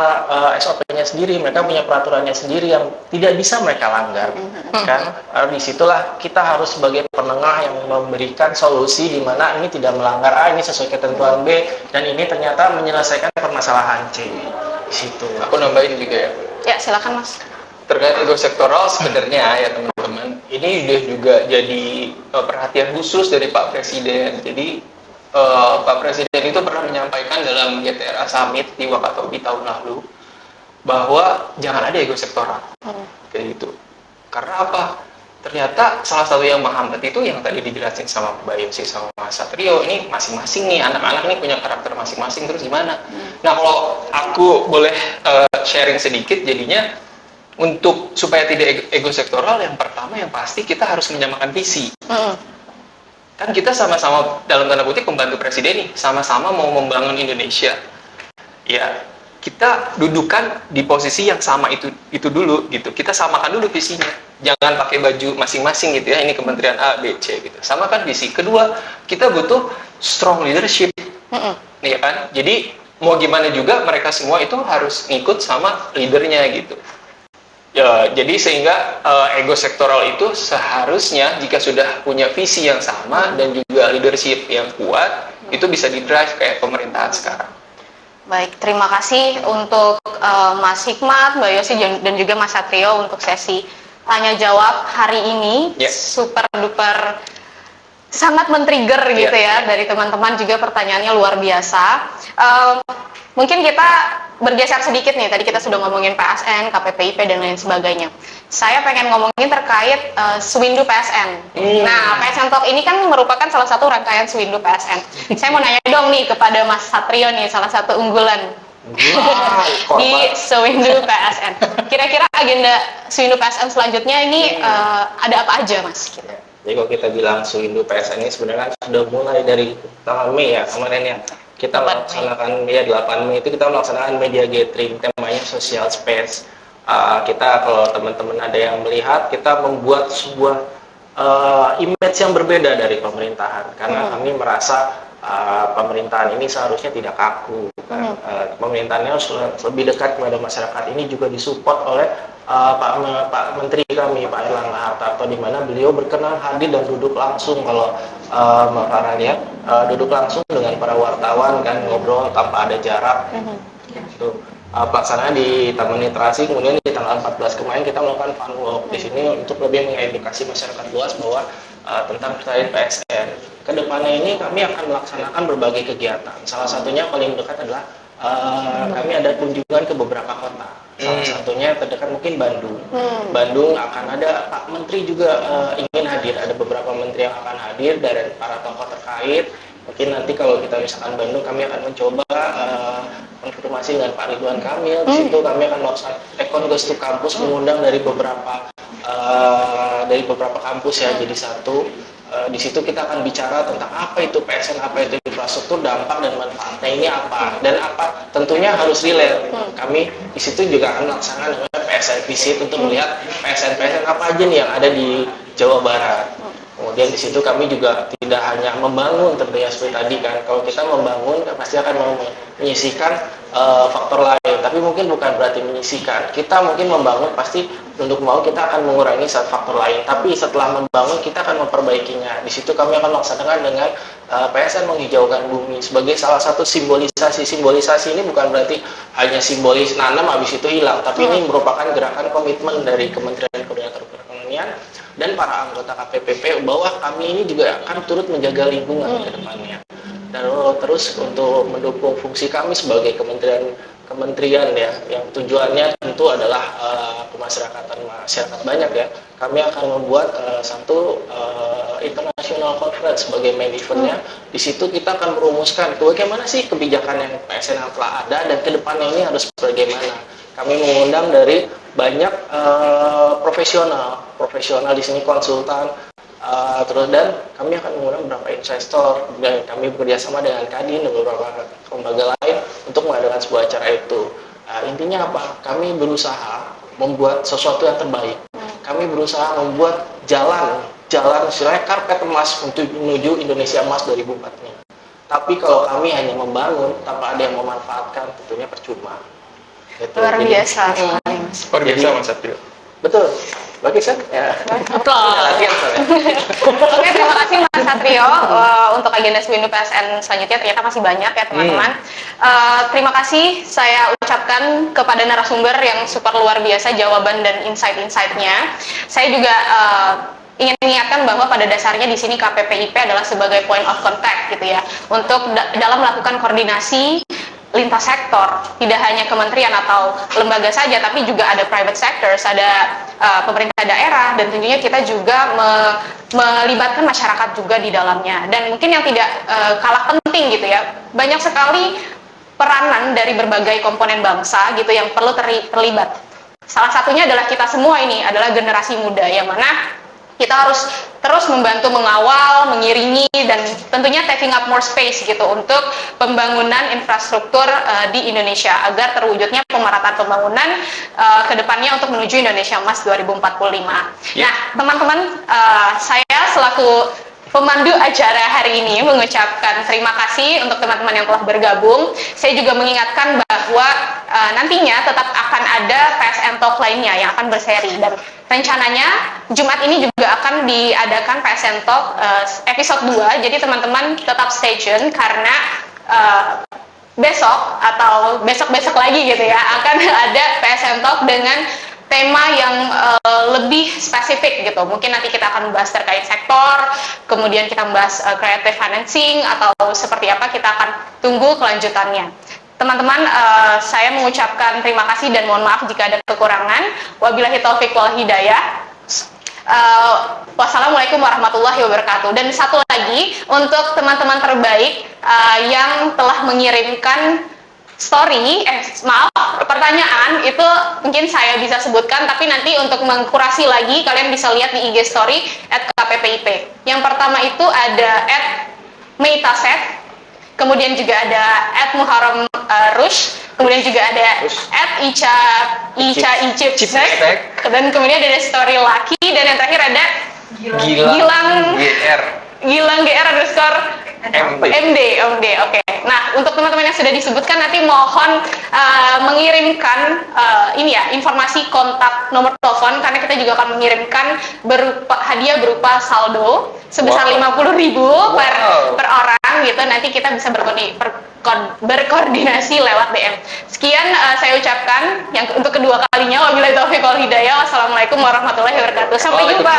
SOP-nya sendiri, mereka punya peraturannya sendiri yang tidak bisa mereka langgar. Kan? Disitulah kita harus sebagai penengah yang memberikan solusi di mana ini tidak melanggar A, ini sesuai ketentuan B, dan ini ternyata menyelesaikan permasalahan C. Di situ. Aku nambahin juga ya. Ya, silakan Mas. Terkait ego sektoral sebenarnya ya teman-teman, ini udah juga jadi perhatian khusus dari Pak Presiden. Jadi Pak Presiden itu pernah menyampaikan dalam GTRA Summit di Wakatobi tahun lalu bahwa jangan ada ego sektoral kayak gitu. Karena apa? Ternyata salah satu yang menghambat itu yang tadi dijelasin sama Mbak Yosi sama Mas Satrio, ini masing-masing nih anak-anak ini punya karakter masing-masing, terus gimana? Nah, kalau aku boleh sharing sedikit, jadinya untuk supaya tidak ego sektoral, yang pertama yang pasti kita harus menyamakan visi. Kan kita sama-sama dalam tanda kutip pembantu presiden nih, sama-sama mau membangun Indonesia. Ya, kita dudukan di posisi yang sama itu dulu gitu. Kita samakan dulu visinya. Jangan pakai baju masing-masing gitu ya. Ini kementerian A, B, C gitu. Samakan visi. Kedua, kita butuh strong leadership. Nih ya kan? Jadi mau gimana juga mereka semua itu harus ngikut sama leadernya gitu. Ya, jadi sehingga ego sektoral itu seharusnya jika sudah punya visi yang sama dan juga leadership yang kuat, itu bisa di-drive kayak pemerintahan sekarang. Baik, terima kasih untuk Mas Hikmat, Mbak Yosi, dan juga Mas Satrio untuk sesi tanya jawab hari ini. Super duper sangat men-trigger gitu ya dari teman-teman, juga pertanyaannya luar biasa. Mungkin kita bergeser sedikit nih, tadi kita sudah ngomongin PSN, KPPIP, dan lain sebagainya. Saya pengen ngomongin terkait Swindu PSN. Nah, PSN Talk ini kan merupakan salah satu rangkaian Swindu PSN. Saya mau nanya dong nih kepada Mas Satrio nih, salah satu unggulan di Swindu PSN. Kira-kira agenda Swindu PSN selanjutnya ini ada apa aja, Mas? Jadi kalau kita bilang Swindu PSN ini sebenarnya sudah mulai dari tanggal Mei ya kemarin ya. Kita melaksanakan 8 Mei itu kita melaksanakan media gathering, temanya social space. Kita kalau teman-teman ada yang melihat, kita membuat sebuah image yang berbeda dari pemerintahan karena kami merasa pemerintahan ini seharusnya tidak kaku. Pemerintahannya harus lebih dekat kepada masyarakat. Ini juga disupport oleh Pak Menteri kami, Pak Erlangga Hartarto, di mana beliau berkenan hadir dan duduk langsung kalau Mbak Farah lihat, duduk langsung dengan para wartawan kan, ngobrol tanpa ada jarak. Itu pelaksanaan di Taman Literasi. Kemudian di tanggal 14 kemarin kita melakukan fun walk di sini untuk lebih mengedukasi masyarakat luas bahwa tentang terkait PSN. Kedepannya ini kami akan melaksanakan berbagai kegiatan. Salah satunya paling dekat adalah kami ada kunjungan ke beberapa kota. Salah satunya terdekat mungkin Bandung. Bandung akan ada Pak Menteri juga ingin hadir. Ada beberapa menteri yang akan hadir dari para tokoh terkait. Mungkin nanti kalau kita misalkan Bandung, kami akan mencoba konfirmasi dengan Pak Ridwan Kamil. Di situ kami akan melakukan Econ Goes to Campus, mengundang dari beberapa kampus ya jadi satu. Di situ kita akan bicara tentang apa itu PSN, apa itu infrastruktur, dampak dan manfaatnya ini apa, dan apa tentunya harus relate. Kami di situ juga akan melaksanakan PSN visit untuk melihat PSN apa aja nih yang ada di Jawa Barat. Kemudian di situ kami juga tidak hanya membangun tentunya seperti tadi kan, kalau kita membangun pasti akan menyisihkan faktor lain, tapi mungkin bukan berarti menyisihkan. Kita mungkin membangun pasti untuk mau kita akan mengurangi satu faktor lain, tapi setelah membangun kita akan memperbaikinya. Di situ kami akan melaksanakan dengan PSN menghijaukan bumi sebagai salah satu simbolisasi. Simbolisasi ini bukan berarti hanya simbolis nanam habis itu hilang, tapi ini merupakan gerakan komitmen dari Kementerian Koordinator Perekonomian dan para anggota KPPP bahwa kami ini juga akan turut menjaga lingkungan ke depannya. Dan terus untuk mendukung fungsi kami sebagai kementerian ya, yang tujuannya tentu adalah kemasyarakatan masyarakat banyak ya. Kami akan membuat satu international conference sebagai main eventnya. Di situ kita akan merumuskan bagaimana sih kebijakan yang PSN yang telah ada dan kedepannya ini harus bagaimana. Kami mengundang dari banyak profesional di sini, konsultan, terus dan kami akan mengundang beberapa investor dan kami bekerjasama dengan Kadin dan beberapa lembaga lain untuk mengadakan sebuah acara itu. Intinya apa? Kami berusaha membuat sesuatu yang terbaik. Kami berusaha membuat jalan istilahnya karpet emas untuk menuju Indonesia Emas 2045. Tapi kalau kami hanya membangun tanpa ada yang memanfaatkan, tentunya percuma. Gitu. Luar biasa. Luar biasa Mas Satrio. Betul. Bagus kan? Ya. Betul. Latihan soalnya. Oke, terima kasih Mas Satrio untuk agenda Swindu PSN selanjutnya. Ternyata masih banyak ya teman-teman. Terima kasih saya ucapkan kepada narasumber yang super luar biasa jawaban dan insight-insightnya. Saya juga ingin mengingatkan bahwa pada dasarnya di sini KPPIP adalah sebagai point of contact gitu ya, untuk dalam melakukan koordinasi lintas sektor, tidak hanya kementerian atau lembaga saja, tapi juga ada private sectors, ada pemerintah daerah, dan tentunya kita juga melibatkan masyarakat juga di dalamnya. Dan mungkin yang tidak kalah penting gitu ya, banyak sekali peranan dari berbagai komponen bangsa gitu yang perlu terlibat. Salah satunya adalah kita semua ini adalah generasi muda, yang mana kita harus terus membantu mengawal, mengiringi, dan tentunya taking up more space gitu untuk pembangunan infrastruktur di Indonesia agar terwujudnya pemerataan pembangunan ke depannya untuk menuju Indonesia Emas 2045. Nah, teman-teman, saya selaku pemandu acara hari ini mengucapkan terima kasih untuk teman-teman yang telah bergabung. Saya juga mengingatkan bahwa nantinya tetap akan ada PSN Talk lainnya yang akan berseri, dan rencananya Jumat ini juga akan diadakan PSN Talk episode 2. Jadi teman-teman tetap stay tune karena besok atau besok-besok lagi gitu ya akan ada PSN Talk dengan tema yang lebih spesifik gitu. Mungkin nanti kita akan membahas terkait sektor, kemudian kita membahas creative financing atau seperti apa, kita akan tunggu kelanjutannya. Teman-teman, saya mengucapkan terima kasih dan mohon maaf jika ada kekurangan. Wabillahi taufiq wal hidayah. Wassalamualaikum warahmatullahi wabarakatuh. Dan satu lagi untuk teman-teman terbaik yang telah mengirimkan pertanyaan itu mungkin saya bisa sebutkan, tapi nanti untuk mengkurasi lagi kalian bisa lihat di IG story @kppip. Yang pertama itu ada @meitasef, kemudian juga ada @muharram rush, kemudian juga ada @ica icipsek, dan kemudian ada story laki, dan yang terakhir ada Gilang GR MD. Oke. Nah, untuk teman-teman yang sudah disebutkan nanti mohon mengirimkan informasi kontak nomor telepon, karena kita juga akan mengirimkan hadiah berupa saldo sebesar 50.000 per orang gitu. Nanti kita bisa berkoordinasi lewat DM. Sekian saya ucapkan yang untuk kedua kalinya. Wabillahi taufiq wal hidayah. Wassalamualaikum warahmatullahi wabarakatuh. Sampai jumpa.